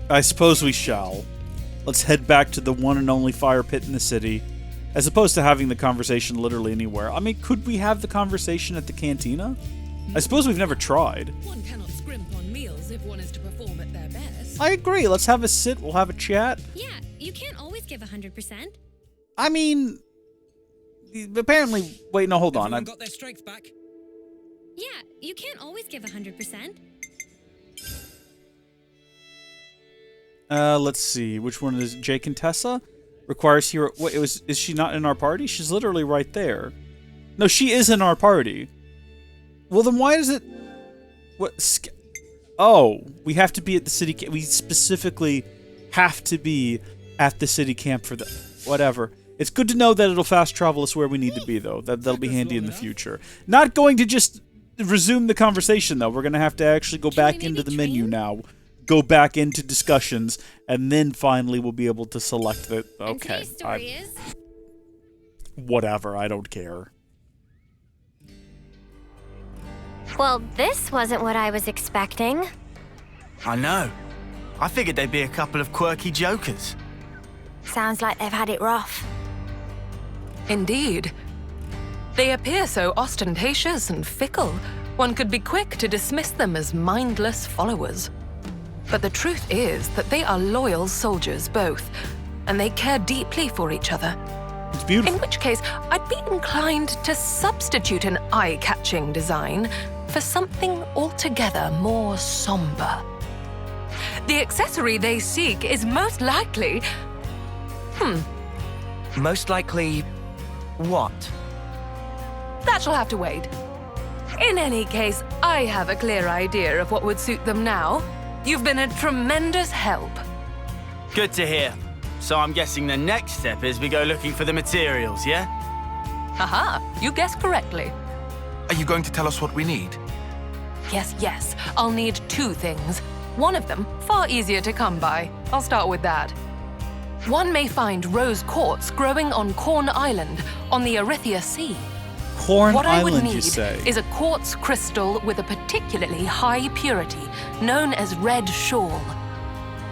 S1: I suppose we shall. Let's head back to the one and only fire pit in the city, as opposed to having the conversation literally anywhere. I mean, could we have the conversation at the cantina? I suppose we've never tried.
S9: One cannot scrimp on meals if one is to perform at their best.
S1: I agree. Let's have a sit. We'll have a chat.
S9: Yeah, you can't always give 100%.
S1: I mean, apparently... Wait, no, hold on.
S9: Everyone got their strength back? Yeah, you can't always give 100%.
S1: Let's see. Which one is Jake and Tessa? Requires hero... Wait, is she not in our party? She's literally right there. No, she is in our party. Well, then why does it... What? Oh, we have to be at the city camp. We specifically have to be at the city camp for the... Whatever. It's good to know that it'll fast travel us where we need to be, though. That'll be handy in the future. Not going to just resume the conversation, though. We're going to have to actually go back into the menu now. Go back into discussions, and then finally we'll be able to select the... Okay. Whatever, I don't care.
S2: Well, this wasn't what I was expecting.
S6: I know. I figured they'd be a couple of quirky jokers.
S7: Sounds like they've had it rough.
S3: Indeed. They appear so ostentatious and fickle, one could be quick to dismiss them as mindless followers. But the truth is that they are loyal soldiers both, and they care deeply for each other.
S1: It's beautiful.
S3: In which case, I'd be inclined to substitute an eye-catching design for something altogether more somber. The accessory they seek is most likely...
S11: Most likely... what?
S3: That shall have to wait. In any case, I have a clear idea of what would suit them now. You've been a tremendous help.
S6: Good to hear. So I'm guessing the next step is we go looking for the materials, yeah?
S3: Haha, you guessed correctly.
S5: Are you going to tell us what we need?
S3: Yes. I'll need two things. One of them, far easier to come by. I'll start with that. One may find rose quartz growing on Corn Island on the Erythea Sea.
S1: Corn
S3: what
S1: Island,
S3: I would need
S1: you say?
S3: is a quartz crystal with a particularly high purity, known as red shawl.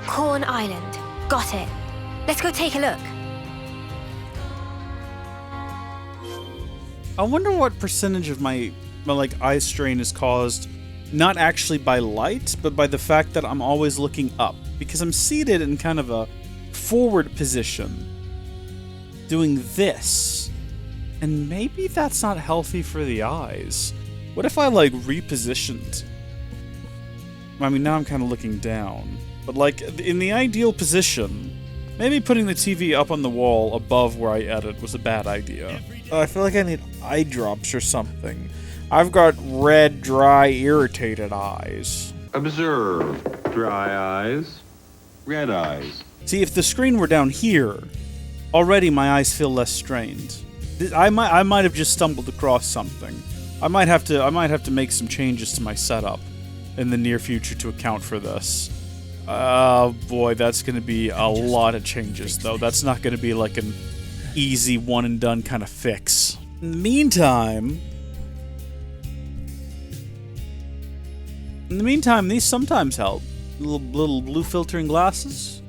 S2: Corn Island. Got it. Let's go take a look.
S1: I wonder what percentage of my like eye strain is caused not actually by light, but by the fact that I'm always looking up, because I'm seated in kind of a forward position doing this, and maybe that's not healthy for the eyes. What if I like repositioned? I mean, now I'm kind of looking down, but like in the ideal position, maybe putting the TV up on the wall above where I edit was a bad idea. I feel like I need eye drops or something. I've got red, dry, irritated eyes.
S12: Observe. Dry eyes, red eyes.
S1: See, if the screen were down here, already my eyes feel less strained. I might have just stumbled across something. I might have to make some changes to my setup in the near future to account for this. Oh boy, that's going to be a lot of changes, though. That's not going to be like an easy one and done kind of fix. In the meantime, these sometimes help. Little blue filtering glasses.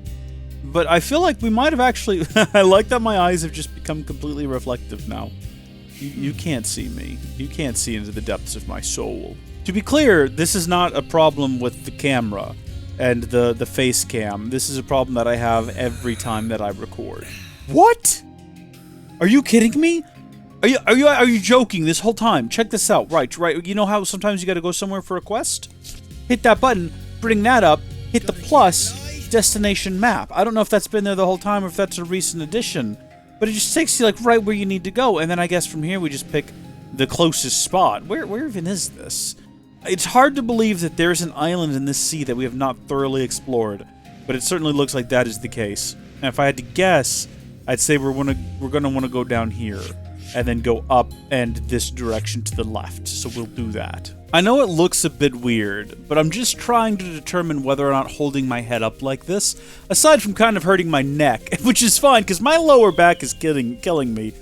S1: But I feel like we might have actually... I like that my eyes have just become completely reflective now. You can't see me. You can't see into the depths of my soul. To be clear, this is not a problem with the camera and the face cam. This is a problem that I have every time that I record. What? Are you kidding me? Are you joking this whole time? Check this out. Right. You know how sometimes you gotta go somewhere for a quest? Hit that button, bring that up, hit the plus, destination map. I don't know if that's been there the whole time or if that's a recent addition, but it just takes you like right where you need to go, and then I guess from here we just pick the closest spot. Where even is this? It's hard to believe that there's an island in this sea that we have not thoroughly explored, but it certainly looks like that is the case. And if I had to guess, I'd say we're gonna want to go down here, and then go up and this direction to the left, so we'll do that. I know it looks a bit weird, but I'm just trying to determine whether or not holding my head up like this, aside from kind of hurting my neck, which is fine, because my lower back is killing me.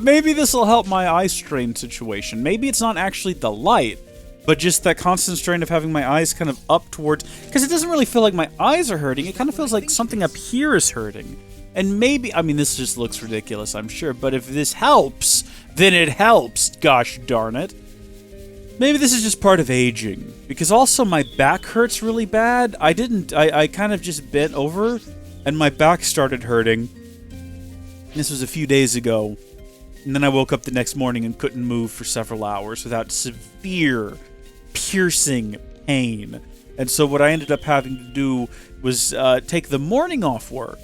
S1: Maybe this will help my eye strain situation. Maybe it's not actually the light, but just that constant strain of having my eyes kind of up towards... Because it doesn't really feel like my eyes are hurting, it kind of feels like something up here is hurting. And maybe... I mean, this just looks ridiculous, I'm sure, but if this helps, then it helps, gosh darn it. Maybe this is just part of aging, because also my back hurts really bad. I kind of just bent over, and my back started hurting. This was a few days ago, and then I woke up the next morning and couldn't move for several hours without severe, piercing pain. And so what I ended up having to do was take the morning off work,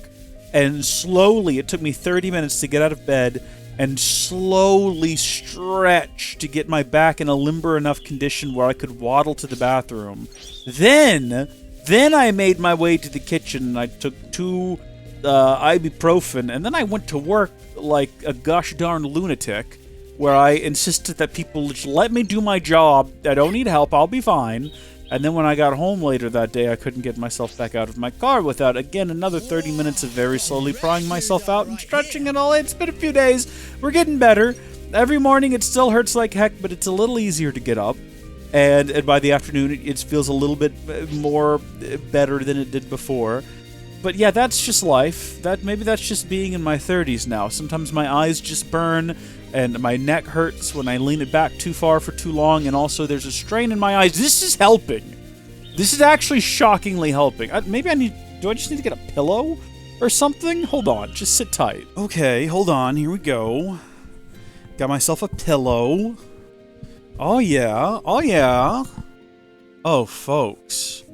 S1: and slowly, it took me 30 minutes to get out of bed, and slowly stretch to get my back in a limber enough condition where I could waddle to the bathroom. Then I made my way to the kitchen, and I took 2 ibuprofen, and then I went to work like a gosh darn lunatic, where I insisted that people just let me do my job. I don't need help, I'll be fine. And then when I got home later that day, I couldn't get myself back out of my car without, again, another 30 minutes of very slowly prying myself out and stretching and all. It's been a few days. We're getting better. Every morning it still hurts like heck, but it's a little easier to get up. And by the afternoon, it feels a little bit more better than it did before. But yeah, that's just life. Maybe that's just being in my 30s now. Sometimes my eyes just burn, and my neck hurts when I lean it back too far for too long, and also there's a strain in my eyes. This is helping. This is actually shockingly helping. Do I just need to get a pillow or something? Hold on, just sit tight. Okay, hold on, here we go. Got myself a pillow. Oh yeah, oh yeah. Oh, folks.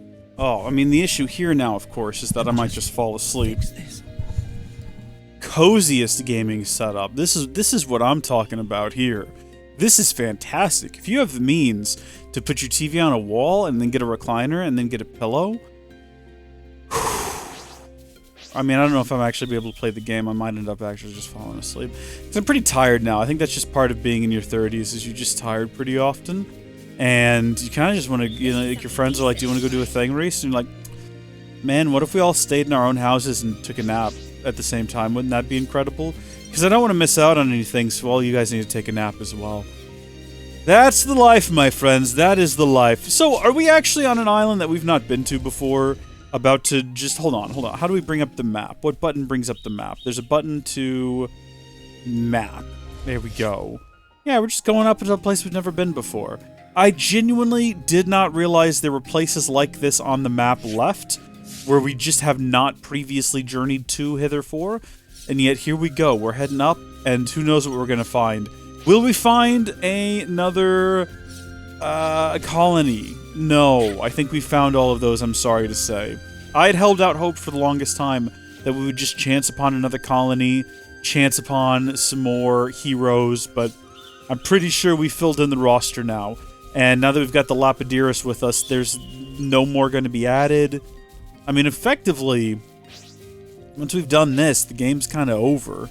S1: Oh, I mean, the issue here now, of course, is that I might just fall asleep. Coziest gaming setup. This is what I'm talking about here. This is fantastic. If you have the means to put your TV on a wall and then get a recliner and then get a pillow, I mean, I don't know if I'm actually be able to play the game. I might end up actually just falling asleep. Because I'm pretty tired now. I think that's just part of being in your 30s, is you're just tired pretty often. And you kind of just want to, like your friends are like, do you want to go do a thing race? And you're like, man, what if we all stayed in our own houses and took a nap at the same time? Wouldn't that be incredible? Because I don't want to miss out on anything, so all you guys need to take a nap as well. That's the life, my friends. That is the life. So, are we actually on an island that we've not been to before? About to just... Hold on. How do we bring up the map? What button brings up the map? There's a button to... Map. There we go. Yeah, we're just going up into a place we've never been before. I genuinely did not realize there were places like this on the map left, where we just have not previously journeyed to hitherto, and yet here we go. We're heading up, and who knows what we're going to find. Will we find another colony? No, I think we found all of those, I'm sorry to say. I had held out hope for the longest time that we would just chance upon another colony, chance upon some more heroes, but I'm pretty sure we filled in the roster now. And now that we've got the Lapidarist with us, there's no more going to be added. I mean, effectively, once we've done this, the game's kind of over.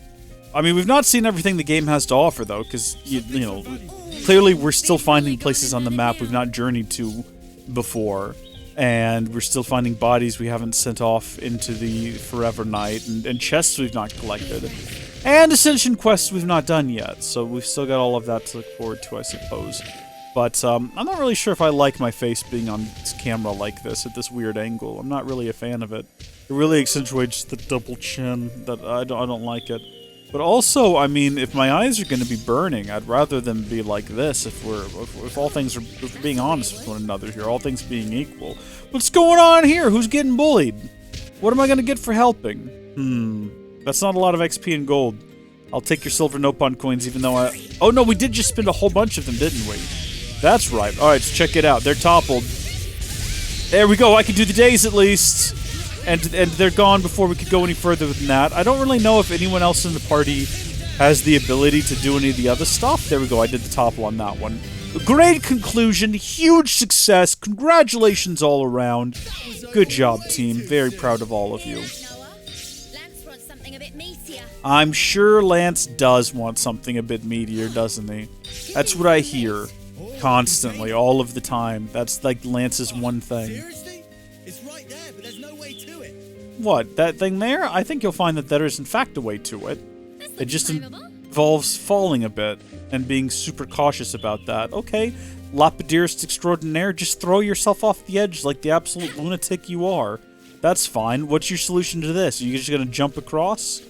S1: I mean, we've not seen everything the game has to offer, though, because, you know, clearly we're still finding places on the map we've not journeyed to before. And we're still finding bodies we haven't sent off into the Forever Night, and chests we've not collected. And Ascension quests we've not done yet, so we've still got all of that to look forward to, I suppose. But I'm not really sure if I like my face being on this camera like this, at this weird angle. I'm not really a fan of it. It really accentuates the double chin. That I don't like it. But also, I mean, if my eyes are going to be burning, I'd rather them be like this. If all things are, if we're being honest with one another here, all things being equal. What's going on here? Who's getting bullied? What am I going to get for helping? That's not a lot of XP and gold. I'll take your silver no-pun coins, even though I... Oh no, we did just spend a whole bunch of them, didn't we? That's right. Alright, let's check it out. They're toppled. There we go. I can do the days at least. And they're gone before we could go any further than that. I don't really know if anyone else in the party has the ability to do any of the other stuff. There we go. I did the topple on that one. Great conclusion, huge success, congratulations all around. Good job, team. Very proud of all of you. I'm sure Lance does want something a bit meatier, doesn't he? That's what I hear. Constantly, all of the time. That's like Lance's one thing.
S13: It's right there, but there's no way to it.
S1: What, that thing there? I think you'll find that there is in fact a way to it. It just involves falling a bit and being super cautious about that. Okay, Lapidarist Extraordinaire, just throw yourself off the edge like the absolute lunatic you are. That's fine. What's your solution to this? Are you just gonna jump across?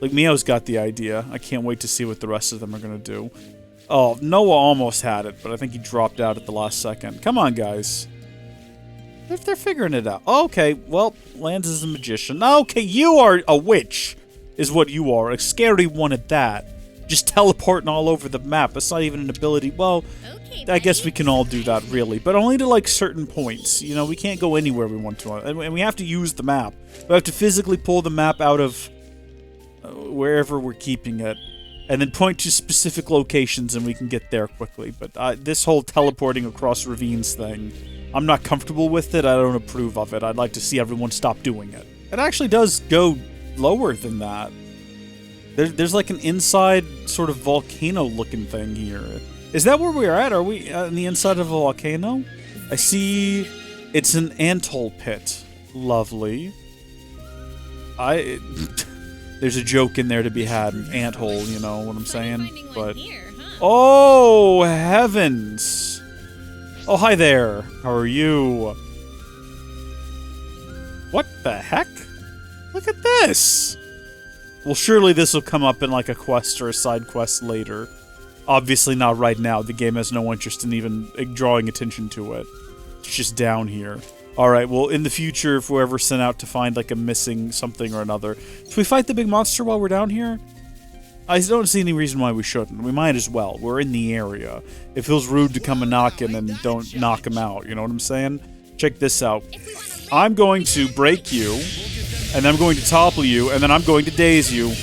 S1: Like, Mio's got the idea. I can't wait to see what the rest of them are gonna do. Oh, Noah almost had it, but I think he dropped out at the last second. Come on, guys. If they're figuring it out. Okay, well, Lance is a magician. Okay, you are a witch, is what you are. A scary one at that. Just teleporting all over the map. It's not even an ability. Well, I guess we can all do that, really. But only to, like, certain points. You know, we can't go anywhere we want to. And we have to use the map. We have to physically pull the map out of wherever we're keeping it. And then point to specific locations and we can get there quickly. But this whole teleporting across ravines thing, I'm not comfortable with it. I don't approve of it. I'd like to see everyone stop doing it. It actually does go lower than that. There's like an inside sort of volcano-looking thing here. Is that where we're at? Are we on the inside of a volcano? I see it's an anthole pit. Lovely. There's a joke in there to be had, an anthole, you know what I'm saying? But oh, heavens. Oh, hi there. How are you? What the heck? Look at this. Well, surely this will come up in like a quest or a side quest later. Obviously not right now. The game has no interest in even drawing attention to it. It's just down here. Alright, well, in the future, if we're ever sent out to find like a missing something or another, should we fight the big monster while we're down here? I don't see any reason why we shouldn't. We might as well. We're in the area. It feels rude to come and knock him and don't knock him out. You know what I'm saying? Check this out. I'm going to break you, and then I'm going to topple you, and then I'm going to daze you.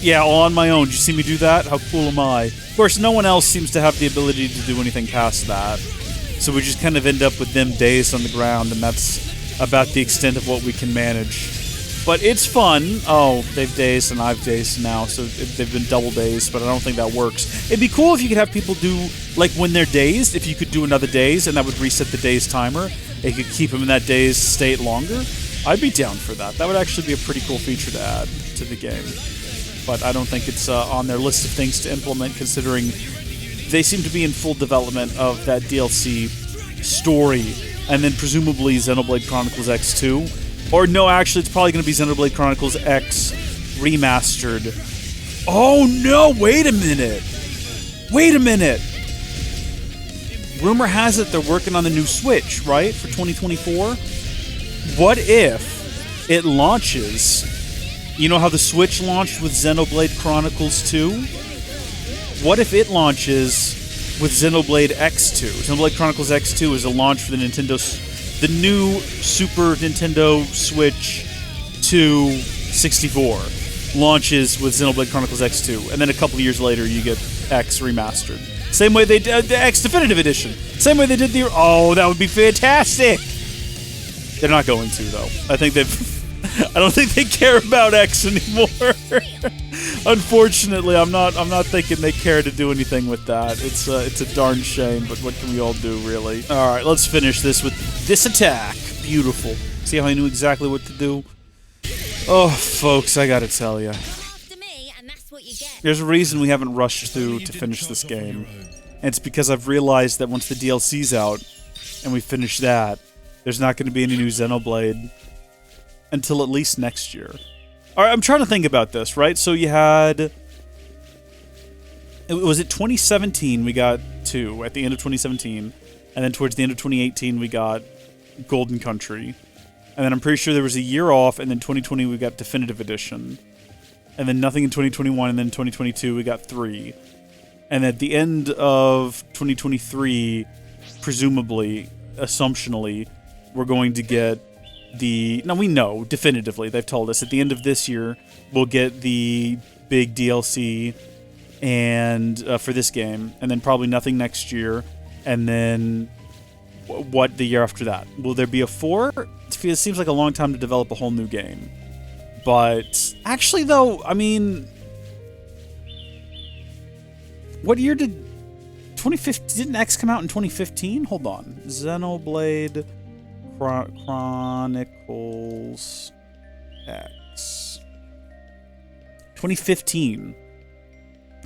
S1: Yeah, all on my own. Did you see me do that? How cool am I? Of course, no one else seems to have the ability to do anything past that. So we just kind of end up with them dazed on the ground, and that's about the extent of what we can manage. But it's fun. Oh, they've dazed and I've dazed now, so they've been double dazed, but I don't think that works. It'd be cool if you could have people do, like when they're dazed, if you could do another daze, and that would reset the daze timer. It could keep them in that dazed state longer. I'd be down for that. That would actually be a pretty cool feature to add to the game. But I don't think it's on their list of things to implement, considering they seem to be in full development of that DLC story, and then presumably Xenoblade Chronicles X2. Or no, actually, it's probably going to be Xenoblade Chronicles X Remastered. Oh no, wait a minute! Wait a minute! Rumor has it they're working on the new Switch, right? For 2024? What if it launches... You know how the Switch launched with Xenoblade Chronicles 2? What if it launches with Xenoblade X2? Xenoblade Chronicles X2 is a launch for the new Super Nintendo Switch 2 64. Launches with Xenoblade Chronicles X2, and then a couple years later you get X Remastered. Same way they did the X Definitive Edition. Same way they did the... Oh, that would be fantastic! They're not going to, though. I don't think they care about X anymore. Unfortunately, I'm not thinking they care to do anything with that. It's a darn shame, but what can we all do, really? All right, let's finish this with this attack. Beautiful. See how I knew exactly what to do? Oh, folks, I gotta tell you. There's a reason we haven't rushed through to finish this game. And it's because I've realized that once the DLC's out, and we finish that, there's not going to be any new Xenoblade until at least next year. Alright, I'm trying to think about this, right? So you had... Was it 2017 we got 2, at the end of 2017, and then towards the end of 2018 we got Golden Country. And then I'm pretty sure there was a year off, and then 2020 we got Definitive Edition. And then nothing in 2021, and then 2022 we got 3. And at the end of 2023, presumably, assumptionally, we're going to get the... Now, we know, definitively, they've told us, at the end of this year, we'll get the big DLC and for this game, and then probably nothing next year, and then what the year after that? Will there be a 4? It seems like a long time to develop a whole new game. But actually, though, I mean, what year did 2015? Didn't X come out in 2015? Hold on, Xenoblade Chronicles X 2015.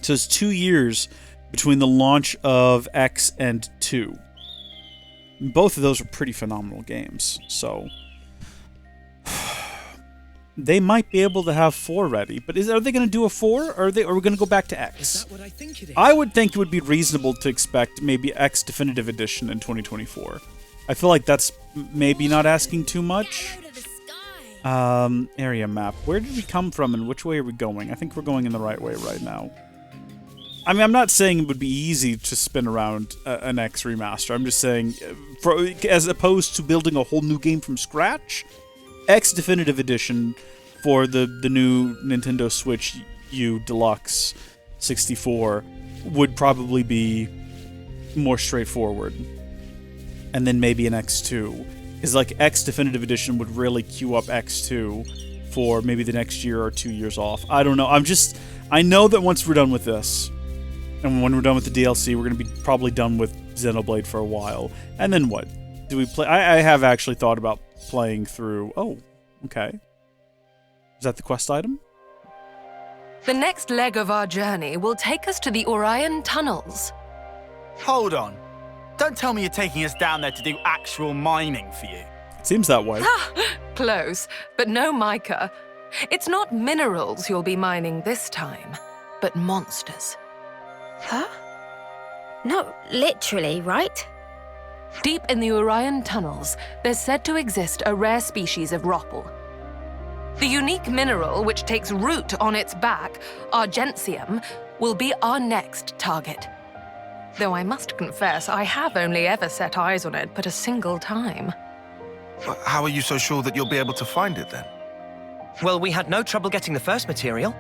S1: So it's 2 years between the launch of X and 2. Both of those were pretty phenomenal games, so they might be able to have 4 ready. But are they going to do a 4, or are we going to go back to X?
S13: Is that what I think it is?
S1: I would think it would be reasonable to expect maybe X Definitive Edition in 2024. I feel like that's maybe not asking too much. Area map. Where did we come from and which way are we going? I think we're going in the right way right now. I mean, I'm not saying it would be easy to spin around an X remaster. I'm just saying, as opposed to building a whole new game from scratch, X Definitive Edition for the new Nintendo Switch U Deluxe 64 would probably be more straightforward. And then maybe an X2. Because like X Definitive Edition would really queue up X2 for maybe the next year or 2 years off. I don't know. I know that once we're done with this, and when we're done with the DLC, we're going to be probably done with Xenoblade for a while. And then what? Do we play? I have actually thought about playing through... Oh, okay. Is that the quest item?
S3: The next leg of our journey will take us to the Orion Tunnels.
S6: Hold on. Don't tell me you're taking us down there to do actual mining for you.
S1: It seems that way.
S3: Close, but no mica. It's not minerals you'll be mining this time, but monsters.
S2: Huh? Not literally, right?
S3: Deep in the Orion Tunnels, there's said to exist a rare species of ropal. The unique mineral which takes root on its back, argentium, will be our next target. Though I must confess, I have only ever set eyes on it but a single time.
S5: How are you so sure that you'll be able to find it then?
S11: Well, we had no trouble getting the first material.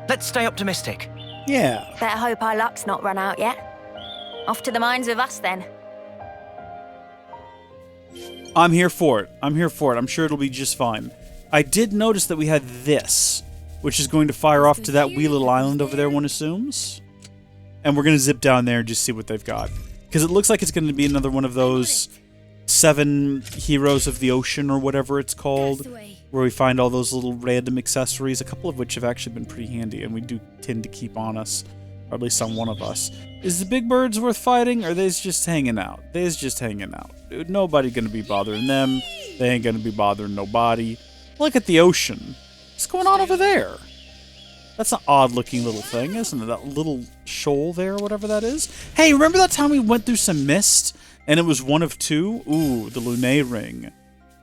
S11: Let's stay optimistic.
S1: Yeah.
S7: Better hope our luck's not run out yet. Off to the mines with us, then.
S1: I'm here for it. I'm sure it'll be just fine. I did notice that we had this, which is going to fire off to that wee little island over there, one assumes. And we're going to zip down there and just see what they've got. Because it looks like it's going to be another one of those 7 Heroes of the Ocean or whatever it's called, where we find all those little random accessories, a couple of which have actually been pretty handy and we do tend to keep on us, or at least on one of us. Is the big birds worth fighting, or are they just hanging out? They're just hanging out. Nobody going to be bothering them. They ain't going to be bothering nobody. Look at the ocean. What's going on over there? That's an odd-looking little thing, isn't it? That little shoal there, or whatever that is. Hey, remember that time we went through some mist, and it was one of 2? Ooh, the Lunae ring.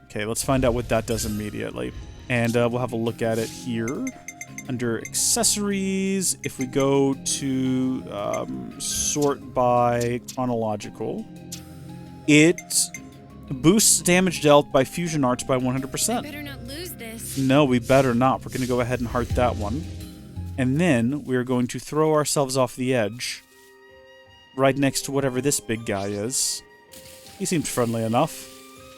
S1: Okay, let's find out what that does immediately. And we'll have a look at it here. Under accessories, if we go to sort by chronological, it boosts damage dealt by fusion arts by 100%.
S9: Better not lose this.
S1: No, we better not. We're going to go ahead and heart that one. And then we're going to throw ourselves off the edge right next to whatever this big guy is. He seems friendly enough.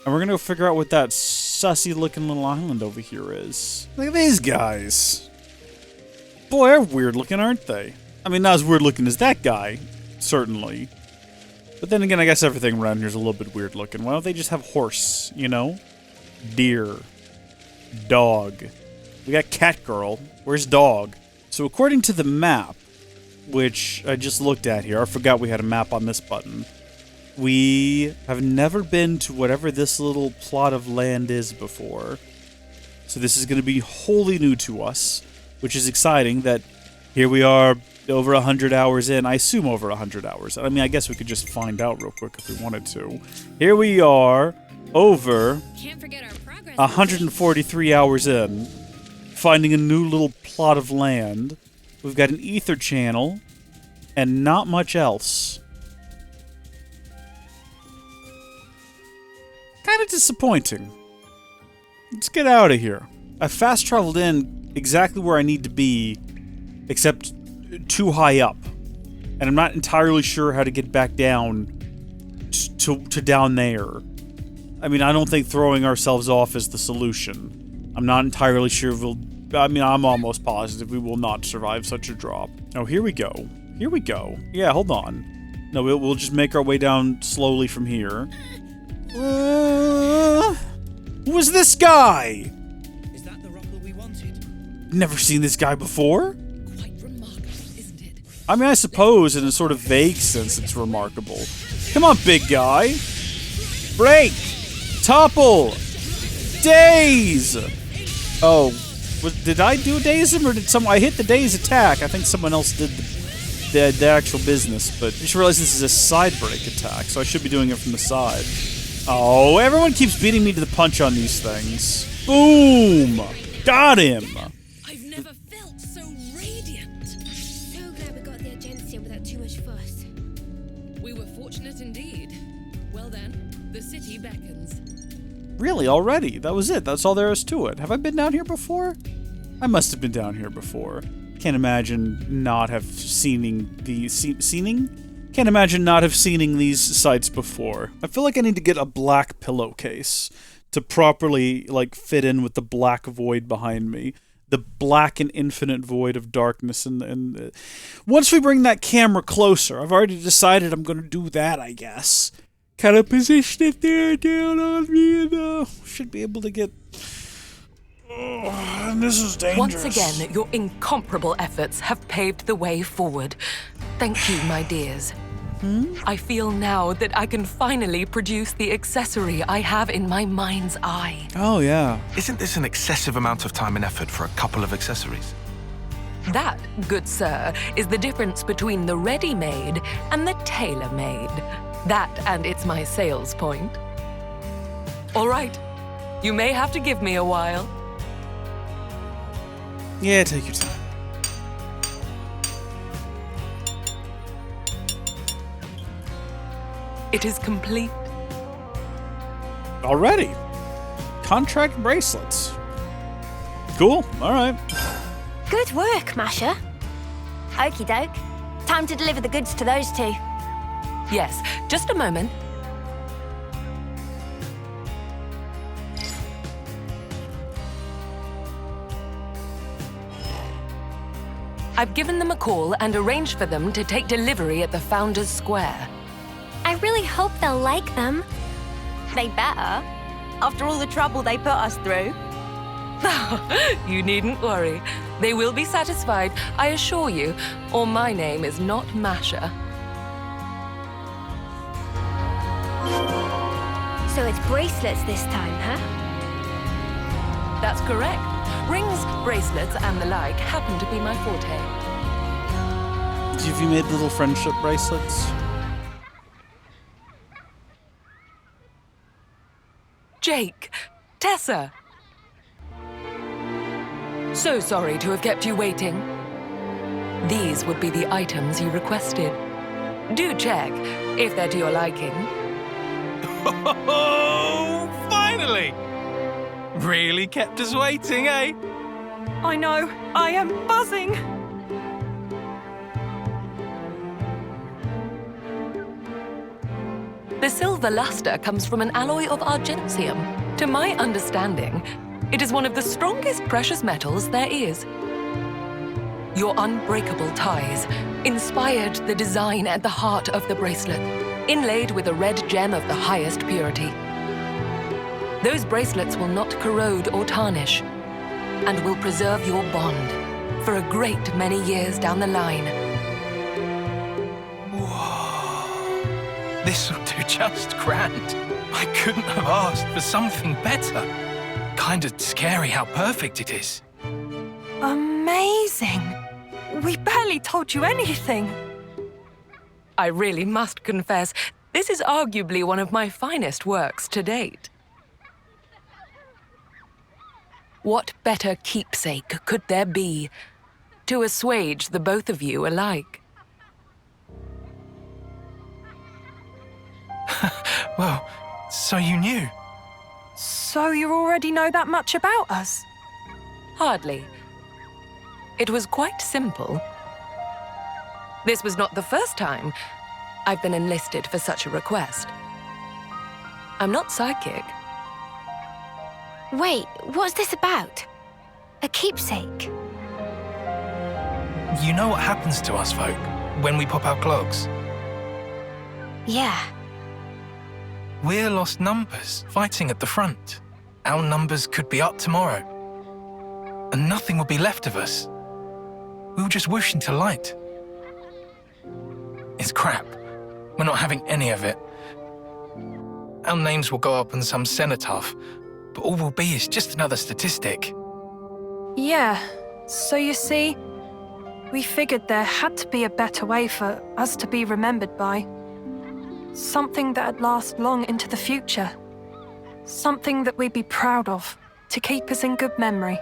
S1: And we're going to go figure out what that sussy-looking little island over here is. Look at these guys. Boy, they're weird-looking, aren't they? I mean, not as weird-looking as that guy, certainly. But then again, I guess everything around here is a little bit weird-looking. Why don't they just have horse, you know? Deer. Dog. We got cat girl. Where's dog? So according to the map, which I just looked at here, I forgot we had a map on this button. We have never been to whatever this little plot of land is before. So this is going to be wholly new to us, which is exciting that here we are over 100 hours in. I assume over 100 hours. I mean, I guess we could just find out real quick if we wanted to. Here we are over 143 hours in, finding a new little plot of land. We've got an ether channel and not much else. Kind of disappointing. Let's get out of here. I fast traveled in exactly where I need to be, except too high up. And I'm not entirely sure how to get back down to down there. I mean, I don't think throwing ourselves off is the solution. I'm not entirely sure I'm almost positive we will not survive such a drop. Oh, here we go. Here we go. Yeah, hold on. No, we'll just make our way down slowly from here. Who is this guy?
S13: Is that the rocker we wanted?
S1: Never seen this guy before?
S9: Quite remarkable, isn't it?
S1: I mean, I suppose in a sort of vague sense it's remarkable. Come on, big guy. Break! Topple! Daze! Oh, did I do daze him or did I hit the daze attack? I think someone else did the actual business, but I just realized this is a side break attack, so I should be doing it from the side. Oh, everyone keeps beating me to the punch on these things. Boom! Got him!
S9: I've never felt so radiant.
S2: So glad we got the Ascension without too much fuss.
S9: We were fortunate indeed. Well then, the city beckons.
S1: Really, already? That was it. That's all there is to it. Have I been down here before? I must have been down here before. Can't imagine not have seen Can't imagine not have seen these sites before. I feel like I need to get a black pillowcase to properly, fit in with the black void behind me. The black and infinite void of darkness. And once we bring that camera closer, I've already decided I'm going to do that, I guess. Kind of position it there down on me and should be able to get... Oh, and this is dangerous.
S3: Once again, your incomparable efforts have paved the way forward. Thank you, my dears. I feel now that I can finally produce the accessory I have in my mind's eye.
S1: Oh, yeah.
S5: Isn't this an excessive amount of time and effort for a couple of accessories?
S3: That, good sir, is the difference between the ready-made and the tailor-made. That, and it's my sales point. All right, you may have to give me a while.
S1: Yeah, take your time.
S3: It is complete.
S1: Already. Contract bracelets. Cool, alright.
S7: Good work, Masha. Okie doke. Time to deliver the goods to those two.
S3: Yes, just a moment. I've given them a call and arranged for them to take delivery at the Founders Square.
S7: I really hope they'll like them. They better. After all the trouble they put us through.
S3: You needn't worry. They will be satisfied, I assure you, or my name is not Masha.
S2: So it's bracelets this time, huh?
S3: That's correct. Rings, bracelets, and the like happen to be my forte.
S1: Have you made little friendship bracelets?
S3: Jake, Tessa. So sorry to have kept you waiting. These would be the items you requested. Do check if they're to your liking.
S8: Oh, finally! Really kept us waiting, eh?
S10: I know. I am buzzing.
S3: The silver luster comes from an alloy of argentium. To my understanding, it is one of the strongest precious metals there is. Your unbreakable ties inspired the design at the heart of the bracelet, inlaid with a red gem of the highest purity. Those bracelets will not corrode or tarnish, and will preserve your bond for a great many years down the line.
S8: This'll do just grand. I couldn't have asked for something better. Kinda scary how perfect it is.
S10: Amazing. We barely told you anything.
S3: I really must confess, this is arguably one of my finest works to date. What better keepsake could there be to assuage the both of you alike?
S8: Well, so you knew?
S10: So you already know that much about us?
S3: Hardly. It was quite simple. This was not the first time I've been enlisted for such a request. I'm not psychic.
S2: Wait, what's this about? A keepsake?
S8: You know what happens to us folk when we pop our clogs?
S2: Yeah.
S8: We're lost numbers fighting at the front. Our numbers could be up tomorrow. And nothing will be left of us. We'll just whoosh into light. It's crap. We're not having any of it. Our names will go up on some cenotaph, but all we'll be is just another statistic.
S10: Yeah, so you see, we figured there had to be a better way for us to be remembered by. Something that'd last long into the future. Something that we'd be proud of, to keep us in good memory.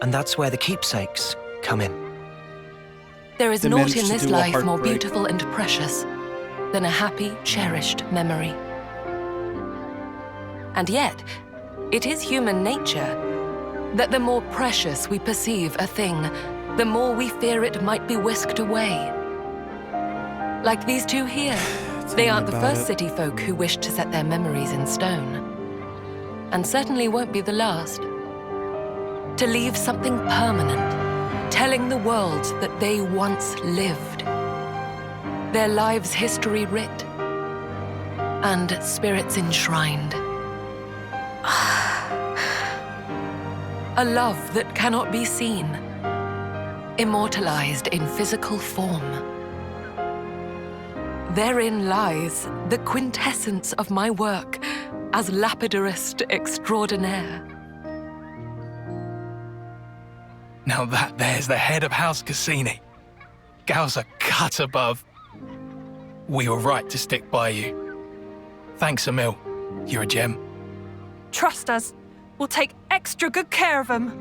S11: And that's where the keepsakes come in.
S3: There is
S1: They
S3: naught
S1: managed
S3: in
S1: to
S3: this
S1: do a
S3: life more
S1: heartbreak.
S3: beautiful and precious than a happy, cherished memory. And yet, it is human nature that the more precious we perceive a thing, the more we fear it might be whisked away. Like these two here. They aren't the first city folk who wish to set their memories in stone. And certainly won't be the last. To leave something permanent, telling the world that they once lived. Their lives' history writ, and spirits enshrined. A love that cannot be seen, immortalized in physical form. Therein lies the quintessence of my work as Lapidarist Extraordinaire.
S8: Now that there's the head of House Cassini. Gal's a cut above. We were right to stick by you. Thanks, Emil. You're a gem.
S10: Trust us, we'll take extra good care of them.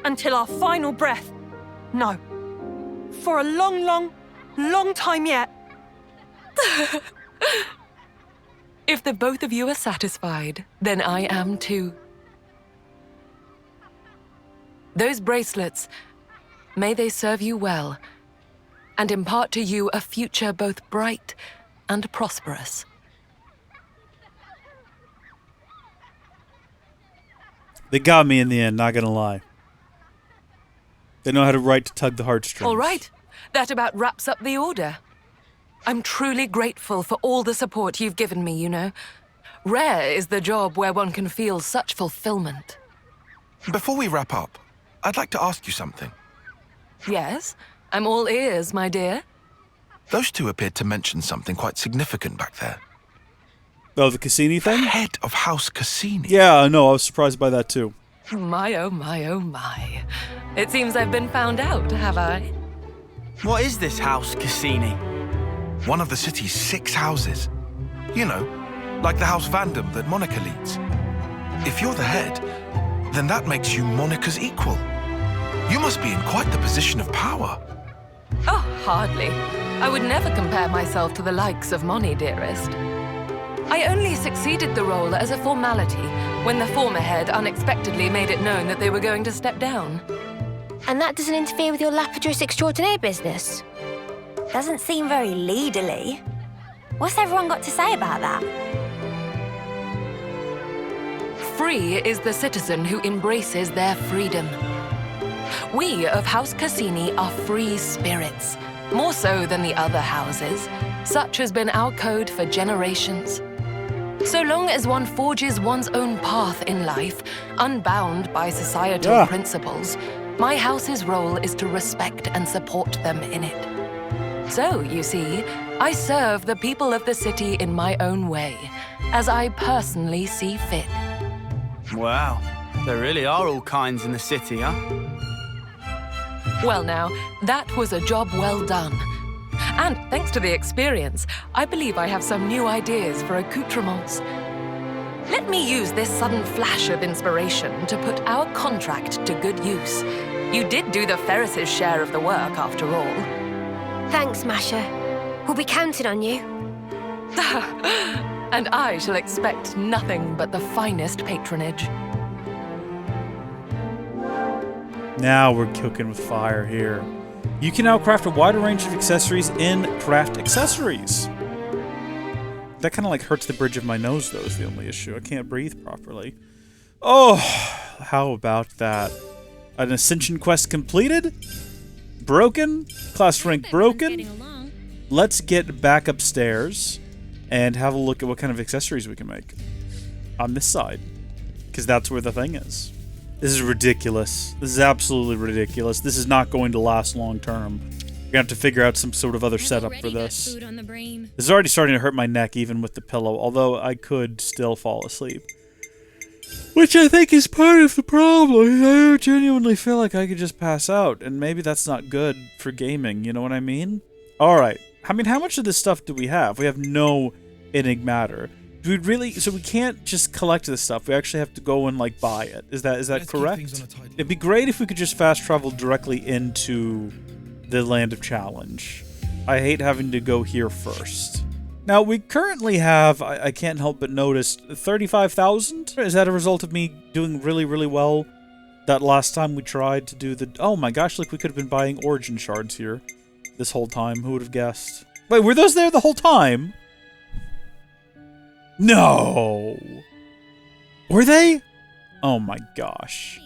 S10: Until our final breath. No. For a long, long, long time yet.
S3: If the both of you are satisfied, then I am too. Those bracelets, may they serve you well, and impart to you a future both bright and prosperous.
S1: They got me in the end, not gonna lie. They know how to write to tug the heartstrings.
S3: All right, that about wraps up the order. I'm truly grateful for all the support you've given me, you know. Rare is the job where one can feel such fulfillment.
S5: Before we wrap up, I'd like to ask you something.
S3: Yes, I'm all ears, my dear.
S5: Those two appeared to mention something quite significant back there.
S1: Oh, the Cassini thing?
S5: Head of House Cassini.
S1: Yeah, I know. I was surprised by that too.
S3: My, oh my, oh my. It seems I've been found out, have I?
S6: What is this House Cassini?
S5: One of the city's 6 houses. You know, like the House Vandam that Monica leads. If you're the head, then that makes you Monica's equal. You must be in quite the position of power.
S3: Oh, hardly. I would never compare myself to the likes of Moni, dearest. I only succeeded the role as a formality when the former head unexpectedly made it known that they were going to step down.
S2: And that doesn't interfere with your Lapidarist Extraordinaire business?
S7: Doesn't seem very leaderly. What's everyone got to say about that?
S3: Free is the citizen who embraces their freedom. We of House Cassini are free spirits, more so than the other houses. Such has been our code for generations. So long as one forges one's own path in life, unbound by societal principles, my house's role is to respect and support them in it. So, you see, I serve the people of the city in my own way, as I personally see fit.
S6: Wow, there really are all kinds in the city, huh?
S3: Well now, that was a job well done. And thanks to the experience, I believe I have some new ideas for accoutrements. Let me use this sudden flash of inspiration to put our contract to good use. You did do the Ferris's share of the work, after all.
S2: Thanks, Masha. We'll be counting on you.
S3: And I shall expect nothing but the finest patronage.
S1: Now we're cooking with fire here. You can now craft a wider range of accessories in Craft Accessories. That kind of like hurts the bridge of my nose, though, is the only issue. I can't breathe properly. Oh, how about that? An Ascension quest completed? Broken? Class rank broken? Let's get back upstairs and have a look at what kind of accessories we can make on this side, because that's where the thing is. This is ridiculous. This is absolutely ridiculous. This is not going to last long term. We're gonna have to figure out some sort of other setup for this. This is already starting to hurt my neck, even with the pillow, although I could still fall asleep. Which I think is part of the problem. I genuinely feel like I could just pass out, and maybe that's not good for gaming, you know what I mean? Alright. I mean, how much of this stuff do we have? We have no enigmatter. Do we really... So we can't just collect this stuff. We actually have to go and, like, buy it. Is that correct? It'd be great if we could just fast travel directly into the Land of Challenge. I hate having to go here first. Now, we currently have, I can't help but notice, 35,000? Is that a result of me doing really, really well that last time we tried to do the... Oh my gosh, look, we could have been buying origin shards here this whole time. Who would have guessed? Wait, were those there the whole time? No! Were they? Oh my gosh.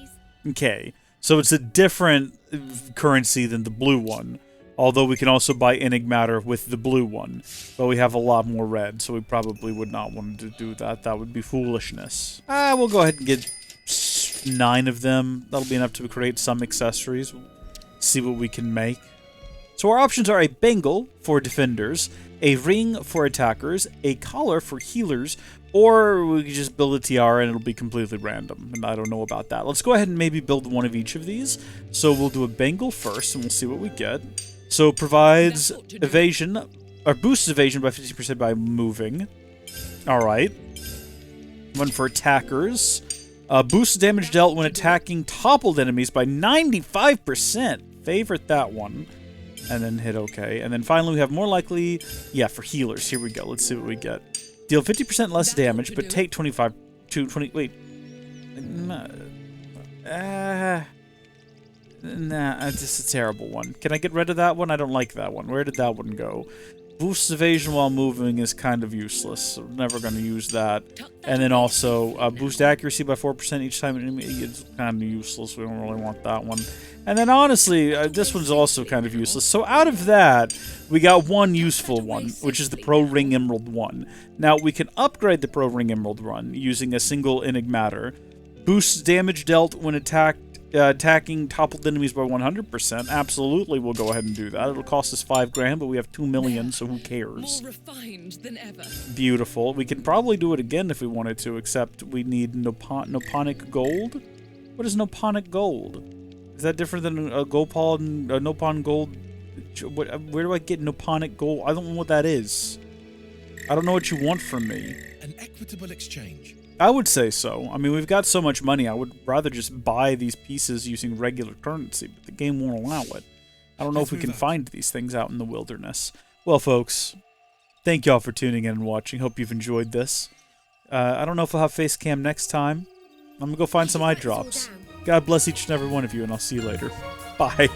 S1: Okay, so it's a different currency than the blue one. Although we can also buy enigmatter with the blue one. But we have a lot more red, so we probably would not want to do that. That would be foolishness. We'll go ahead and get 9 of them. That'll be enough to create some accessories. See what we can make. So our options are a bangle for defenders, a ring for attackers, a collar for healers, or we could just build a tiara and it'll be completely random, and I don't know about that. Let's go ahead and maybe build one of each of these. So we'll do a bangle first, and we'll see what we get. So provides evasion, or boosts evasion by 50% by moving. Alright. One for attackers. Boosts damage dealt when attacking toppled enemies by 95%. Favorite that one. And then hit OK. And then finally we have more likely, yeah, for healers. Here we go. Let's see what we get. Deal 50% less damage, but take 25 to 20. Wait. Nah, this is a terrible one. Can I get rid of that one? I don't like that one. Where did that one go? Boosts evasion while moving is kind of useless. So we're never going to use that. And then also, boost accuracy by 4% each time an enemy is kind of useless. We don't really want that one. And then honestly, this one's also kind of useless. So out of that, we got one useful one, which is the Pro Ring Emerald 1. Now, we can upgrade the Pro Ring Emerald 1 using a single enigmatter. Boosts damage dealt when attacking toppled enemies by 100%. Absolutely, we'll go ahead and do that. It'll cost us 5 grand, but we have 2 million, so who cares?
S9: More refined than ever.
S1: Beautiful. We could probably do it again if we wanted to, except we need Noponic Gold. What is Noponic Gold? Is that different than a Nopon Gold? Where do I get Noponic Gold? I don't know what that is. I don't know what you want from me.
S13: An equitable exchange.
S1: I would say so. I mean, we've got so much money, I would rather just buy these pieces using regular currency, but the game won't allow it. I don't know if we can find these things out in the wilderness. Well, folks, thank y'all for tuning in and watching. Hope you've enjoyed this. I don't know if we'll have face cam next time. I'm gonna go find some eye drops. God bless each and every one of you, and I'll see you later. Bye.